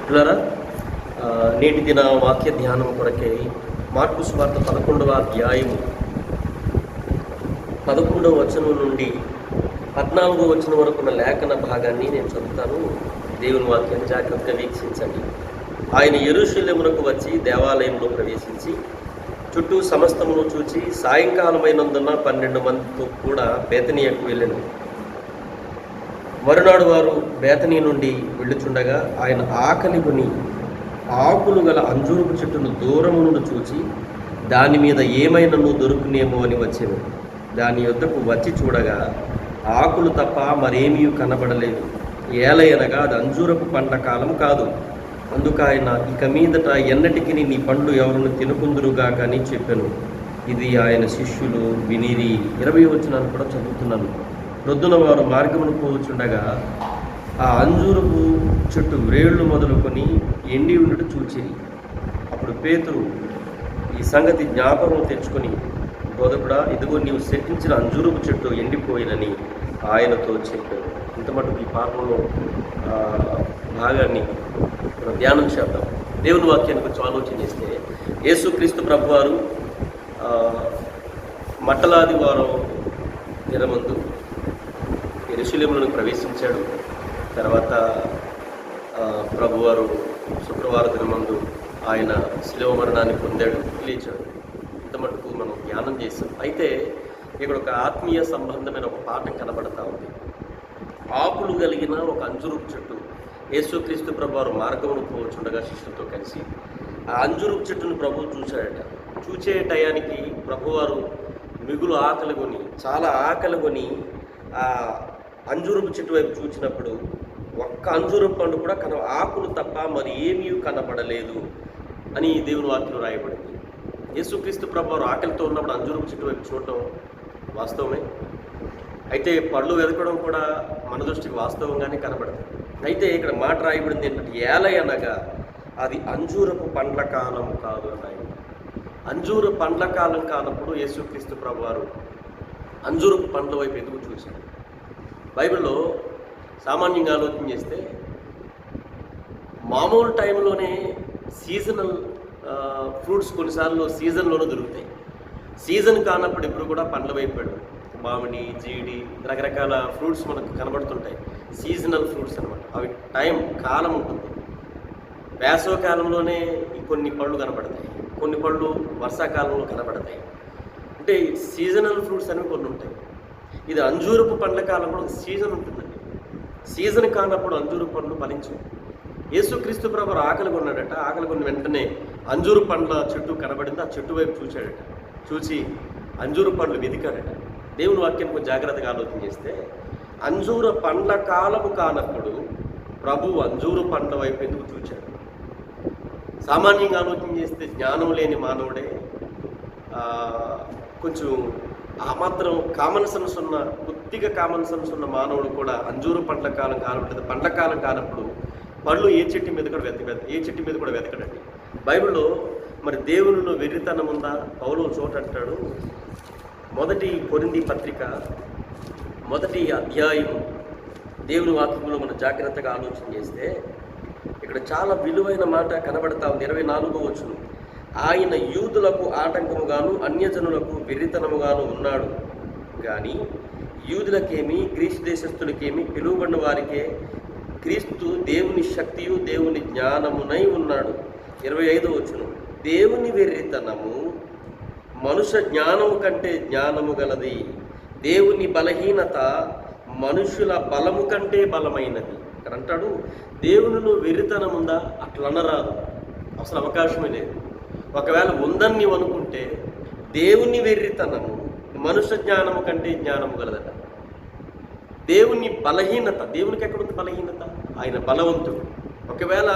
పిల్లరా, నేటి దిన వాక్య ధ్యానం కొరకే మార్కు సువార్త 11వ అధ్యాయము 11వ వచనం నుండి 14వ వచనం వరకు ఉన్న లేఖన భాగాన్ని నేను చదువుతాను. దేవుని వాక్యాన్ని జాగ్రత్తగా వీక్షించండి. ఆయన యెరూషలేమునకు వచ్చి దేవాలయంలో ప్రవేశించి చుట్టూ సమస్తమును చూచి సాయంకాలమైనందున 12 మందితో కూడా బేతనీయకు వెళ్ళెను. మరునాడు వారు బేతనీ నుండి వెళ్ళుచుండగా ఆయన ఆకలి కొని ఆకులు గల అంజూరపు చెట్టును దూరము నుండి చూచి దాని మీద ఏమైనాను దొరుకునేమో అని వచ్చెను. దాని యొద్దకు వచ్చి చూడగా ఆకులు తప్ప మరేమీ కనబడలేదు. ఏలయనగా అది అంజూరపు పండ్ల కాలం కాదు. అందుకు ఆయన ఇక మీదట ఎన్నటికి నీ పండ్లు ఎవరిని తినుకుందురుగాక అని చెప్పాను. ఇది ఆయన శిష్యులు వినిరి. 20వ వచనాన్ని కూడా చదువుతున్నాను. ప్రొద్దున వారు మార్గమును పోవచ్చుండగా ఆ అంజూరపు చెట్టు వ్రేళ్లు మొదలుకొని ఎండి ఉండటం చూచిరి. అప్పుడు పేతురు ఈ సంగతి జ్ఞాపకం తెచ్చుకొని, బోధకుడా, ఇదిగో నీవు శపించిన అంజూరపు చెట్టు ఎండిపోయినని ఆయనతో చెప్పాడు. ఇంత మటుకు ఈ పాఠంలో భాగాన్ని ధ్యానం చేద్దాం. దేవుని వాక్యాన్ని కొంచెం ఆలోచన చేస్తే, యేసుక్రీస్తు ప్రభువారు మట్టలాది వారం దినమందు యెరూషలేములోకి ప్రవేశించాడు. తర్వాత ప్రభువారు శుక్రవారం దినమందు ఆయన శిలువ మరణాన్ని పొందాడు, లేచాడు. ఇంత మటుకు మనం ధ్యానం చేస్తాం. అయితే ఇక్కడ ఒక ఆత్మీయ సంబంధమైన ఒక పాఠం కనబడతా ఉంది. ఆకులు కలిగిన ఒక అంజూరపు చెట్టు యేసుక్రీస్తు ప్రభువారు మార్గమును పోవచ్చుండగా శిష్యులతో కలిసి ఆ అంజూరపు చెట్టును ప్రభువు చూశాడట. చూచే టయానికి ప్రభువారు మిగులు ఆకలి కొని, చాలా ఆకలి కొని ఆ అంజూరపు చెట్టు వైపు చూసినప్పుడు ఒక్క అంజూరపు పండు కూడా ఆకులు తప్ప మరి ఏమీ కనబడలేదు అని దేవుని వాక్యంలో రాయబడింది. యేసుక్రీస్తు ప్రభువారు ఆకలితో ఉన్నప్పుడు అంజూరపు చెట్టు వైపు చూడటం వాస్తవమే. అయితే పళ్ళు వెతకడం కూడా మన దృష్టికి వాస్తవంగానే కనబడుతుంది. అయితే ఇక్కడ మాట రాయబడింది ఏంటంటే, ఏలయనగా అది అంజూరపు పండ్ల కాలం కాదు అన్నాయి. అంజూర పండ్ల కాలం కానప్పుడు యేసుక్రీస్తు ప్రభువారు అంజూరపు పండ్ల వైపు ఎందుకు చూశాడు? బైబిల్లో సామాన్యంగా ఆలోచన చేస్తే మామూలు టైంలోనే సీజనల్ ఫ్రూట్స్ కొన్నిసార్లు సీజన్లోనే దొరుకుతాయి. సీజన్ కానప్పుడు ఇప్పుడు కూడా పండ్ల వైపు మామిడి, జీడి, రకరకాల ఫ్రూట్స్ మనకు కనబడుతుంటాయి. సీజనల్ ఫ్రూట్స్ అనమాట. అవి కాలం ఉంటుంది. వేసవ కాలంలోనే కొన్ని పళ్ళు కనబడతాయి, కొన్ని పళ్ళు వర్షాకాలంలో కనబడతాయి. అంటే సీజనల్ ఫ్రూట్స్ అనేవి కొన్ని ఉంటాయి. ఇది అంజూరపు పండ్ల కాలంలో ఒక సీజన్ ఉంటుందండి. సీజన్ కానప్పుడు అంజూరపు పండ్లు ఫలించు. యేసుక్రీస్తు ప్రభువు ఆకలి కొన్నాడట. ఆకలి కొన్న వెంటనే అంజూరు పండ్ల చెట్టు కనబడింది. ఆ చెట్టు వైపు చూశాడట. చూసి అంజూరు పండ్లు వెతికాడట. దేవుని వాక్యాన్ని కొంచెం జాగ్రత్తగా ఆలోచన చేస్తే, అంజూర పండ్ల కాలము కానప్పుడు ప్రభువు అంజూరు పండ్ల వైపు ఎందుకు చూచాడు? సామాన్యంగా ఆలోచన చేస్తే జ్ఞానం లేని మానవుడే, కొంచెం ఆ మాత్రం కామన్ సెన్స్ ఉన్న, కొద్దిగా కామన్ సెన్స్ ఉన్న మానవుడు కూడా అంజూరు పండ్ల కాలం కానప్పుడు, పండ్ల కాలం కానప్పుడు పళ్ళు ఏ చెట్టు మీద కూడా వెతకడండి. బైబిల్లో మరి దేవునిలో వెర్రితనం ఉందా? పౌలు చోట అంటాడు, 1 కొరింథీ పత్రిక 1వ అధ్యాయం దేవుని వాక్యంలో మనం జాగ్రత్తగా ఆలోచన చేస్తే ఇక్కడ చాలా విలువైన మాట కనబడతా ఉంది. 24వ వచనం, ఆయన యూదులకు ఆటంకముగాను అన్యజనులకు వెర్రితనముగాను ఉన్నాడు కానీ యూదులకేమి గ్రీసు దేశస్థులకేమి పిలువబడిన వారికే క్రీస్తు దేవుని శక్తియు దేవుని జ్ఞానమునై ఉన్నాడు. 25వ వచనం, దేవుని వెర్రితనము మనుష్య జ్ఞానము కంటే జ్ఞానము గలది, దేవుని బలహీనత మనుషుల బలము కంటే బలమైనది. ఇక్కడ అంటాడు, దేవునిలో వెర్రితనం ఉందా? అట్లా అనరాదు, అసలు అవకాశమే లేదు. ఒకవేళ ఉందని నీవు అనుకుంటే దేవుని వెర్రితనము మనుష్య జ్ఞానము కంటే జ్ఞానము గలదట. దేవుని బలహీనత, దేవునికి ఎక్కడుంది బలహీనత? ఆయన బలవంతుడు. ఒకవేళ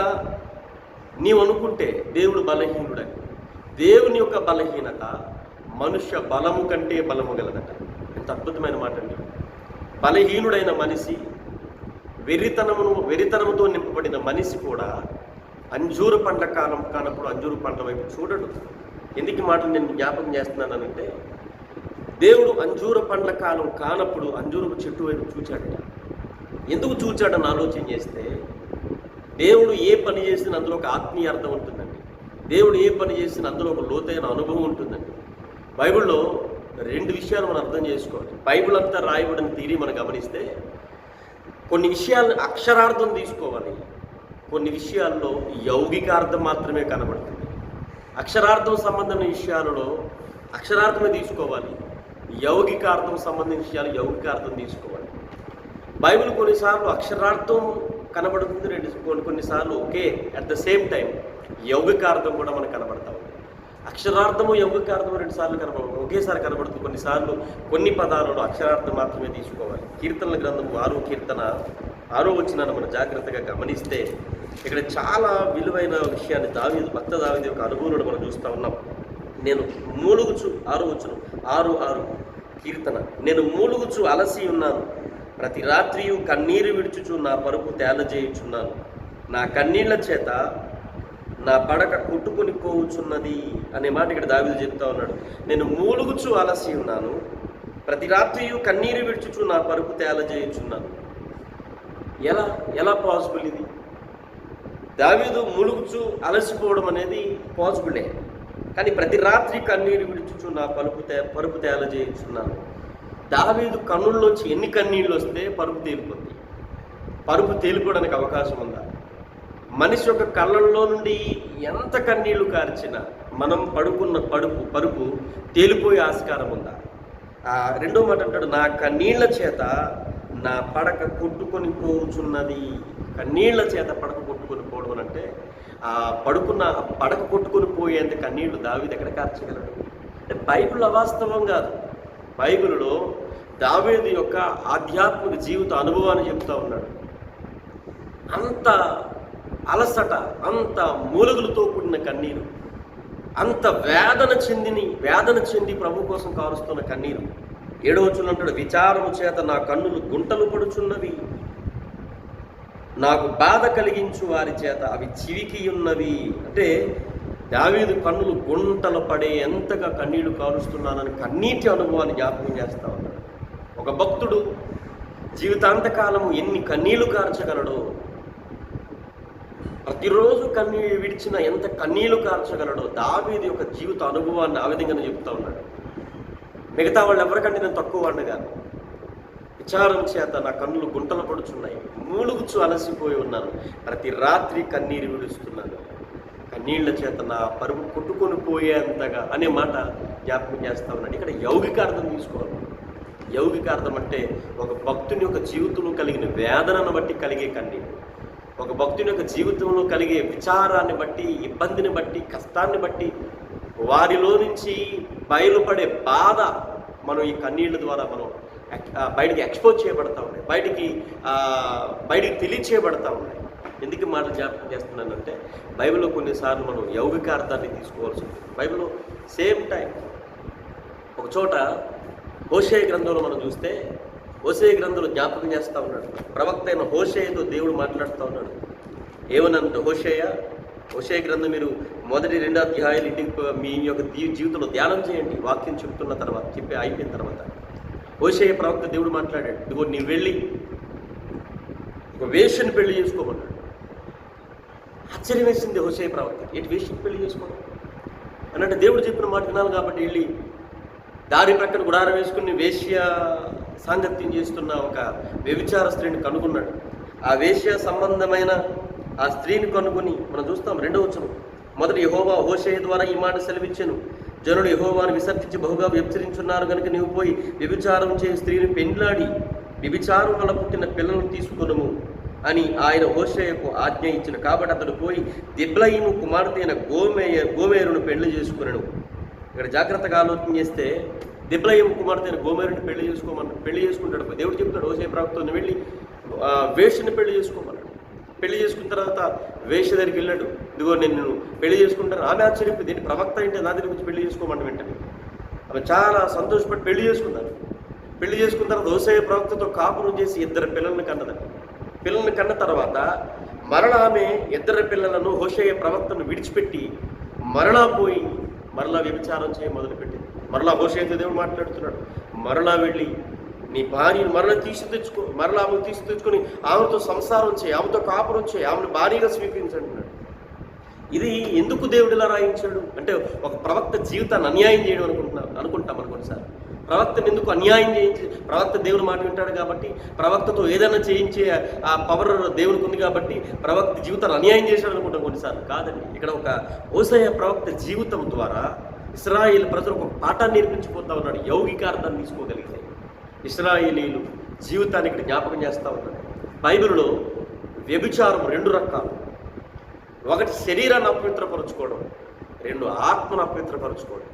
నీవు అనుకుంటే దేవుడు బలహీనుడని, దేవుని యొక్క బలహీనత మనుష్య బలము కంటే బలము గలదట. ఎంత అద్భుతమైన మాట అండి. బలహీనుడైన మనిషి, వెర్రితనముతో నింపబడిన మనిషి కూడా అంజూరు పండ్ల కాలం కానప్పుడు అంజూరు పండ్ల వైపు చూడడు. ఎందుకు ఈ మాటలు నేను జ్ఞాపకం చేస్తున్నానంటే, దేవుడు అంజూర పండ్ల కాలం కానప్పుడు అంజూరపు చెట్టు వైపు చూచాడట. ఎందుకు చూచాడని ఆలోచన చేస్తే, దేవుడు ఏ పని చేసినా అందులో ఒక ఆత్మీయ అర్థం ఉంటుందండి. దేవుడు ఏ పని చేసినా అందులో ఒక లోతైన అనుభవం ఉంటుందండి. బైబిల్లో 2 విషయాలు మనం అర్థం చేసుకోవాలి. బైబిల్ అంతా రాయబడిన తీరి మనం గమనిస్తే కొన్ని విషయాలను అక్షరార్థం తీసుకోవాలి, కొన్ని విషయాల్లో యౌగికార్థం మాత్రమే కనబడుతుంది. అక్షరార్థం సంబంధమైన విషయాలలో అక్షరార్థమే తీసుకోవాలి, యౌగికార్థం సంబంధించిన విషయాలు యౌగికార్థం తీసుకోవాలి. బైబిల్ కొన్నిసార్లు అక్షరార్థం కనబడుతుంది, కొన్నిసార్లు ఒకే అట్ ద సేమ్ టైం యౌగికార్థం కూడా మనకు కనబడతా ఉంది. అక్షరార్థము యౌగికార్థము 2 సార్లు ఒకేసారి కనబడుతుంది. కొన్నిసార్లు కొన్ని పదాలలో అక్షరార్థం మాత్రమే తీసుకోవాలి. కీర్తనల గ్రంథం 6వ కీర్తన 6వ వచనాన్ని మనం జాగ్రత్తగా గమనిస్తే ఇక్కడ చాలా విలువైన విషయాన్ని భక్త దావీదు యొక్క అనుభవంలో మనం చూస్తూ ఉన్నాం. నేను మూలుగుచు 6వ వచనం 6:6 కీర్తన, నేను మూలుగుచు అలసి ఉన్నాను, ప్రతి రాత్రియు కన్నీరు విడుచుచు నా పరుపు తేలజేయుచున్నాను, నా కన్నీళ్ల చేత నా పడక కొట్టుకుని పోవుచున్నది అనే మాట ఇక్కడ దావీదు చెప్తా ఉన్నాడు. నేను మూలుగుచు అలసి ఉన్నాను, ప్రతి రాత్రియు కన్నీరు విడుచుచు నా పరుపు తేలజేయుచున్నాను. ఎలా పాసిబుల్ ఇది? దావీదు మూలుగుచు అలసిపోవడం అనేది పాసిబులే, కానీ ప్రతి రాత్రి కన్నీరు విడుచుచు నా పరుపు తేలజేయుచున్నాను. దావీదు కన్నుల్లోంచి ఎన్ని కన్నీళ్ళు వస్తే పరుపు తేలిపోతుంది? పరుపు తేలిపోవడానికి అవకాశం ఉందా? మనిషి యొక్క కళ్ళల్లో నుండి ఎంత కన్నీళ్లు కార్చినా మనం పడుకున్న పరుపు తేలిపోయే ఆస్కారం ఉందా? రెండో మాట అంటాడు, నా కన్నీళ్ల చేత నా పడక కొట్టుకొని పోచున్నది. కన్నీళ్ల చేత పడక కొట్టుకొని పోవడం అంటే పడక కొట్టుకొని పోయేంత కన్నీళ్లు దావీదు ఎక్కడ కార్చగలడు? అంటే బైబిల్ అవాస్తవం కాదు. బైబిల్లో దావీదు యొక్క ఆధ్యాత్మిక జీవిత అనుభవాన్ని చెప్తా ఉన్నాడు. అంత అలసట, అంత మూలుగులతో కూడిన కన్నీరు, అంత వేదన చెంది ప్రభు కోసం కారుస్తున్న కన్నీరు. 7వ వచనం అంటాడు, విచారము చేత నా కన్నులు గుంటలు పడుచున్నవి, నాకు బాధ కలిగించు వారి చేత అవి చివికి ఉన్నవి. అంటే దావీదు కన్నులు గుంటలు పడే ఎంతగా కన్నీళ్లు కారుస్తున్నానని కన్నీటి అనుభవాన్ని జ్ఞాపకం చేస్తా ఉన్నాడు. ఒక భక్తుడు జీవితాంతకాలము ఎన్ని కన్నీళ్లు కార్చగలడో, ప్రతిరోజు కన్నీళ్ళు విడిచిన ఎంత కన్నీళ్లు కార్చగలడో దావీదు యొక్క జీవిత అనుభవాన్ని ఆ విధంగానే చెప్తా ఉన్నాడు. మిగతా వాళ్ళు ఎవరికంటే నేను తక్కువ వాడిని కాదు. విచారం చేత నా కన్నులు గుంటలు పడుచున్నాయి, మూలుగుచు అలసిపోయి ఉన్నాను, ప్రతి రాత్రి కన్నీరు విడుస్తున్నాను, కన్నీళ్ల చేత నా పరుపు కొట్టుకొని పోయేంతగా అనే మాట జ్ఞాపకం చేస్తా ఉన్నాడు. ఇక్కడ యౌగికార్థం తీసుకోవాలి. యౌగికార్థం అంటే ఒక భక్తుని యొక్క జీవితంలో కలిగిన వేదనను బట్టి కలిగే కన్నీరు, ఒక భక్తుని యొక్క జీవితంలో కలిగే విచారాన్ని బట్టి, ఇబ్బందిని బట్టి, కష్టాన్ని బట్టి, వారిలో నుంచి బయలుపడే బాధ మనం ఈ కన్నీళ్ళ ద్వారా మనం బయటికి ఎక్స్పోజ్ చేయబడతా ఉన్నాయి, బయటికి తెలియచేయబడతా ఉన్నాయి. ఎందుకు మాటలు జ్ఞాపకం చేస్తున్నానంటే బైబిల్లో కొన్నిసార్లు మనం యౌగికార్థాన్ని తీసుకోవాల్సి ఉంటుంది. బైబిల్లో సేమ్ టైం ఒక చోట హోషేయ గ్రంథంలో మనం చూస్తే హోషేయ గ్రంథంలో జ్ఞాపకం చేస్తూ ఉన్నాడు. ప్రవక్త అయిన హోషేయతో దేవుడు మాట్లాడుతూ ఉన్నాడు. ఏమనంటే హోషేయ గ్రంథం మీరు 1-2 అధ్యాయాలు ఇంటికి మీ యొక్క జీవితంలో ధ్యానం చేయండి. వాక్యం చెప్తున్న తర్వాత అయిపోయిన తర్వాత హోషేయ ప్రవక్త దేవుడు మాట్లాడాడు, ఇదిగో నీ వెళ్ళి ఒక వేశ్యను పెళ్లి చేసుకోమన్నాడు. ఆశ్చర్యం వేసింది హోషేయ ప్రవక్త, ఏంటి వేశ్యను పెళ్లి చేసుకోవడం అన్నట్టు దేవుడు చెప్పిన మాట వినాలి కాబట్టి వెళ్ళి దారి ప్రక్కన గుడారం వేసుకుని వేశ్య సాంగత్యం చేస్తున్న ఒక వ్యభిచార స్త్రీని కనుగొన్నాడు. ఆ వేశ్య సంబంధమైన ఆ స్త్రీని కనుగొని మనం చూస్తాం 2వ వచనం, మొదటి యెహోవా హోషేయ ద్వారా ఈ మాట సెలవిచ్చెను, జనుడు యెహోవాను విసర్జించి బహుగా వ్యభిచరించున్నారు కనుక నీవు పోయి వ్యభిచారం చేయ స్త్రీని పెండ్లాడి వ్యభిచారం వల్ల పుట్టిన పిల్లలను తీసుకొనుము అని ఆయన హోషేయకు ఆజ్ఞ ఇచ్చిన. కాబట్టి అతడు పోయి దిబ్లయీము కుమార్తె అయిన గోమేరును పెళ్లి చేసుకున్నాడు. ఇక్కడ జాగ్రత్తగా ఆలోచన చేస్తే దిబ్లయీము కుమార్తె అయిన గోమేరుని పెళ్లి చేసుకుంటాడు. దేవుడు చెప్తాడు హోషేయ ప్రవక్తను వెళ్ళి వేశ్యని పెళ్లి చేసుకోమన్నాడు. పెళ్లి చేసుకున్న తర్వాత వేశ్య దగ్గరికి వెళ్ళాడు, ఇదిగో నేను పెళ్లి చేసుకుంటాను. ఆమె ఆశ్చర్యపోయింది, ఏంటి ప్రవక్త అంటే నా దగ్గర వచ్చి పెళ్లి చేసుకోమంటే వెంటనే ఆమె చాలా సంతోషపడి పెళ్లి చేసుకున్నారు. పెళ్లి చేసుకున్న తర్వాత హోషేయ ప్రవక్తతో కాపురం చేసి 2 పిల్లల్ని కన్నదండి. పిల్లల్ని కన్న తర్వాత మరలా ఆమె 2 పిల్లలను హోషేయ ప్రవక్తను విడిచిపెట్టి మరలా పోయి మరలా వ్యభిచారం చేయ మొదలుపెట్టింది. మరలా హోషేయతో దేవుడు మాట్లాడుతున్నాడు, మరలా వెళ్ళి నీ భార్యను మరలా ఆమెను తెచ్చుకొని ఆమెతో సంసారం చేయి, ఆమెతో కాపురం చేయి, ఆమెను భార్యగా స్వీకరించంటున్నాడు. ఇది ఎందుకు దేవుడు ఇలా రాయించాడు అంటే ఒక ప్రవక్త జీవితాన్ని అన్యాయం చేయడం అనుకుంటాం కొన్నిసార్లు. ప్రవక్తను ఎందుకు అన్యాయం చేయించి, ప్రవక్త దేవుడు మాట వింటాడు కాబట్టి, ప్రవక్తతో ఏదైనా చేయించే ఆ పవర్ దేవుడికి ఉంది కాబట్టి ప్రవక్త జీవితాన్ని అన్యాయం చేశాడు అనుకుంటాం కొన్నిసార్లు. కాదండి, ఇక్కడ ఒక హోషేయ ప్రవక్త జీవితం ద్వారా ఇశ్రాయేలు ప్రజలకు ఒక పాఠాన్ని నేర్పించిపోతా ఉన్నాడు. యౌగికార్థాన్ని తీసుకోగలిగితే ఇశ్రాయేలీలు జీవితాన్ని ఇక్కడ జ్ఞాపకం చేస్తూ ఉన్నాడు. బైబిల్లో వ్యభిచారం 2 రకాలు. ఒకటి శరీరాన్ని అపవిత్రపరుచుకోవడం, 2 ఆత్మను అపవిత్రపరుచుకోవడం.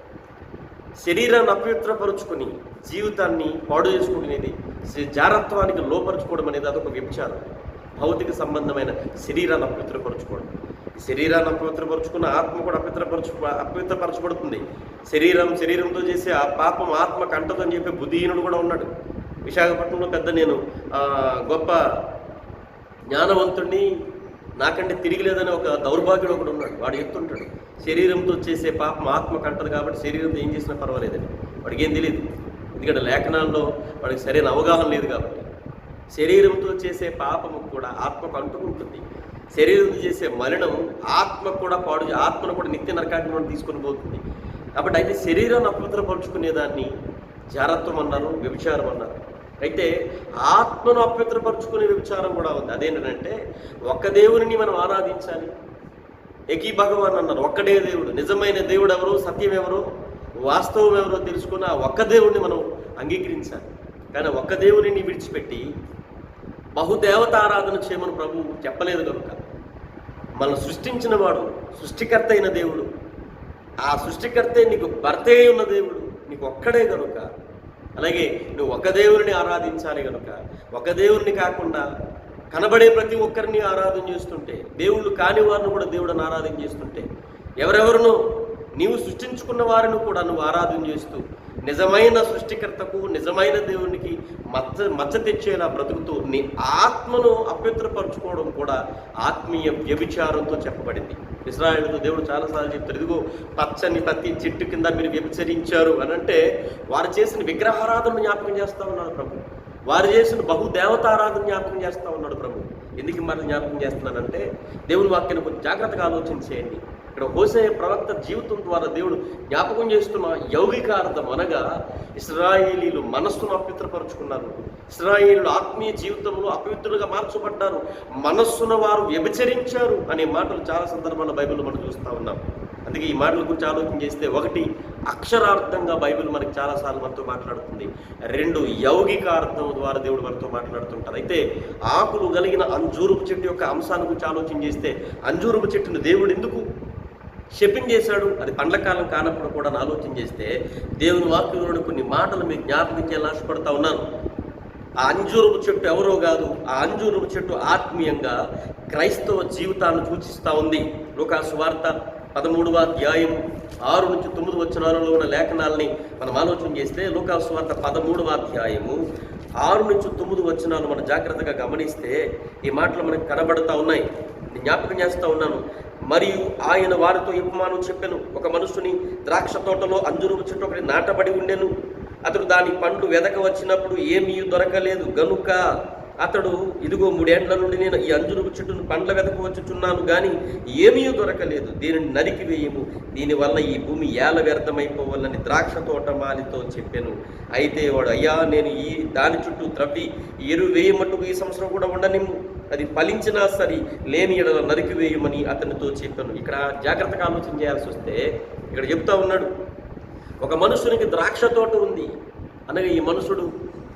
శరీరాన్ని అపవిత్రపరుచుకొని జీవితాన్ని పాడు చేసుకునేది, జారత్వానికి లోపరుచుకోవడం అనేది అదొక వ్యభిచారం. భౌతిక సంబంధమైన శరీరాన్ని అపవిత్రపరుచుకోవడం. శరీరాన్ని అపవిత్రపరుచుకున్న ఆత్మ కూడా అపవిత్రపరచబడుతుంది. శరీరంతో చేసే ఆ పాపం ఆత్మ కంటదని చెప్పే బుద్ధిహీనుడు కూడా ఉన్నాడు. విశాఖపట్నంలో పెద్ద నేను గొప్ప జ్ఞానవంతుడిని, నాకంటే తిరిగి లేదని ఒక దౌర్భాగ్యుడు ఒకడు ఉన్నాడు. వాడు చెప్తుంటాడు, శరీరంతో చేసే పాపం ఆత్మకు అంటది కాబట్టి శరీరంతో ఏం చేసినా పర్వాలేదని. వాడికి ఏం తెలియదు, ఎందుకంటే లేఖనాల్లో వాడికి సరైన అవగాహన లేదు కాబట్టి. శరీరంతో చేసే పాపము కూడా ఆత్మకు అంటుకుంటుంది. శరీరంతో చేసే మలినం ఆత్మను కూడా నిత్య నరకాగ్ని తీసుకొని పోతుంది. కాబట్టి అయితే శరీరాన్ని అపవిత్రపరుచుకునేదాన్ని జారత్వం అన్నారు, వ్యభిచారం అన్నారు. అయితే ఆత్మను అపవిత్రపరుచుకునే వ్యభిచారం కూడా ఉంది. అదేంటంటే ఒక్క దేవుని మనం ఆరాధించాలి. ఏకీ భగవాన్ అన్నారు, ఒక్కడే దేవుడు. నిజమైన దేవుడు ఎవరో, సత్యం ఎవరో, వాస్తవం ఎవరో తెలుసుకున్న ఒక్క దేవుడిని మనం అంగీకరించాలి. కానీ ఒక్క దేవుడిని విడిచిపెట్టి బహుదేవతారాధన చేయమని ప్రభు చెప్పలేదు కనుక, మనం సృష్టించిన వాడు సృష్టికర్త అయిన దేవుడు, ఆ సృష్టికర్తే నీకు భర్తే ఉన్న దేవుడు, నీకు ఒక్కడే కనుక, అలాగే నువ్వు ఒక దేవుడిని ఆరాధించాలి కనుక, ఒక దేవుడిని కాకుండా కనబడే ప్రతి ఒక్కరిని ఆరాధన చేస్తుంటే, దేవుళ్ళు కాని వారిని కూడా దేవుడిని ఆరాధన చేస్తుంటే, ఎవరెవరినో నీవు సృష్టించుకున్న వారిని కూడా నువ్వు ఆరాధన చేస్తూ నిజమైన సృష్టికర్తకు, నిజమైన దేవునికి మచ్చ తెచ్చేలా బ్రతుకుతూ నీ ఆత్మను అపవిత్రపరచుకోవడం కూడా ఆత్మీయ వ్యభిచారంతో చెప్పబడింది. ఇశ్రాయేలుతో దేవుడు చాలాసార్లు చెప్తారు, ఇదిగో పచ్చని ప్రతి చెట్టు కింద మీరు వ్యభిచరించారు అని. అంటే వారు చేసిన విగ్రహారాధన జ్ఞాపకం చేస్తూ ఉన్నాడు ప్రభు. వారు చేసిన బహుదేవతారాధన జ్ఞాపకం చేస్తూ ఉన్నాడు ప్రభు. ఎందుకు మరి జ్ఞాపకం చేస్తున్నాడంటే దేవుని వాక్యాన్ని కొంచెం జాగ్రత్తగా ఆలోచన చేయండి. ఇక్కడ హోషేయ ప్రవక్త జీవితం ద్వారా దేవుడు జ్ఞాపకం చేస్తున్న యౌగికార్థం అనగా ఇశ్రాయేలీలు మనస్సును అపవిత్రపరుచుకున్నారు, ఇశ్రాయేలీలు ఆత్మీయ జీవితంలో అపవిత్రులుగా మార్చబడ్డారు, మనస్సును వారు వ్యభిచరించారు అనే మాటలు చాలా సందర్భాల్లో బైబిల్లో మనం చూస్తూ ఉన్నాం. అందుకే ఈ మాటల గురించి ఆలోచన చేస్తే, ఒకటి అక్షరార్థంగా బైబిల్ మనకి చాలాసార్లు మనతో మాట్లాడుతుంది, 2 యౌగికార్థం ద్వారా దేవుడు మనతో మాట్లాడుతుంటారు. అయితే ఆకులు కలిగిన అంజూరపు చెట్టు యొక్క అంశాన్ని గురించి ఆలోచన చేస్తే, అంజూరపు చెట్టును దేవుడు ఎందుకు శపించేశాడు? అది పండ్ల కాలం కానప్పుడు కూడా ఆలోచన చేస్తే దేవుని వాక్యంలో కొన్ని మాటలు మీకు జ్ఞాపకం చేయాలని ఆశపడతా ఉన్నాను. ఆ అంజూరపు చెట్టు ఎవరో కాదు, ఆ అంజూరపు చెట్టు ఆత్మీయంగా క్రైస్తవ జీవితాన్ని సూచిస్తూ ఉంది. లూకాసు వార్త 13వ అధ్యాయం 6 నుంచి 9 వచనాలలో ఉన్న లేఖనాలని మనం ఆలోచన చేస్తే, లూకాసు వార్త 13వ అధ్యాయము 6 నుంచి 9 వచనాలు మనం జాగ్రత్తగా గమనిస్తే ఈ మాటలు మనకు కనబడుతూ ఉన్నాయి. నేను జ్ఞాపకం చేస్తూ ఉన్నాను. మరియు ఆయన వారితో ఉపమానం చెప్పెను, ఒక మనుషుని ద్రాక్ష తోటలో అంజూరపు చెట్టు ఒకటి నాటబడి ఉండెను. అతడు దాని పండ్లు వెదక వచ్చినప్పుడు ఏమీ దొరకలేదు గనుక అతడు, ఇదిగో 3 ఏండ్ల నుండి నేను ఈ అంజూరపు చెట్టును పండ్ల వెదక వచ్చుచున్నాను కానీ ఏమీ దొరకలేదు, దీనిని నరికి వేయము, దీనివల్ల ఈ భూమి ఏల వ్యర్థమైపోవాలని ద్రాక్ష తోట మాలితో చెప్పాను. అయితే వాడు, అయ్యా నేను ఈ దాని చుట్టూ త్రవ్వి ఎరువు వేయమట్టుకు ఈ సంవత్సరం కూడా ఉండనిమ్ము, అది ఫలించినా సరి, లేని ఎడల నరికి వేయమని అతనితో చెప్పాను. ఇక్కడ జాగ్రత్తగా ఆలోచన చేయాల్సి వస్తే ఇక్కడ చెప్తా ఉన్నాడు, ఒక మనుషునికి ద్రాక్ష తోట ఉంది అనగా ఈ మనుషుడు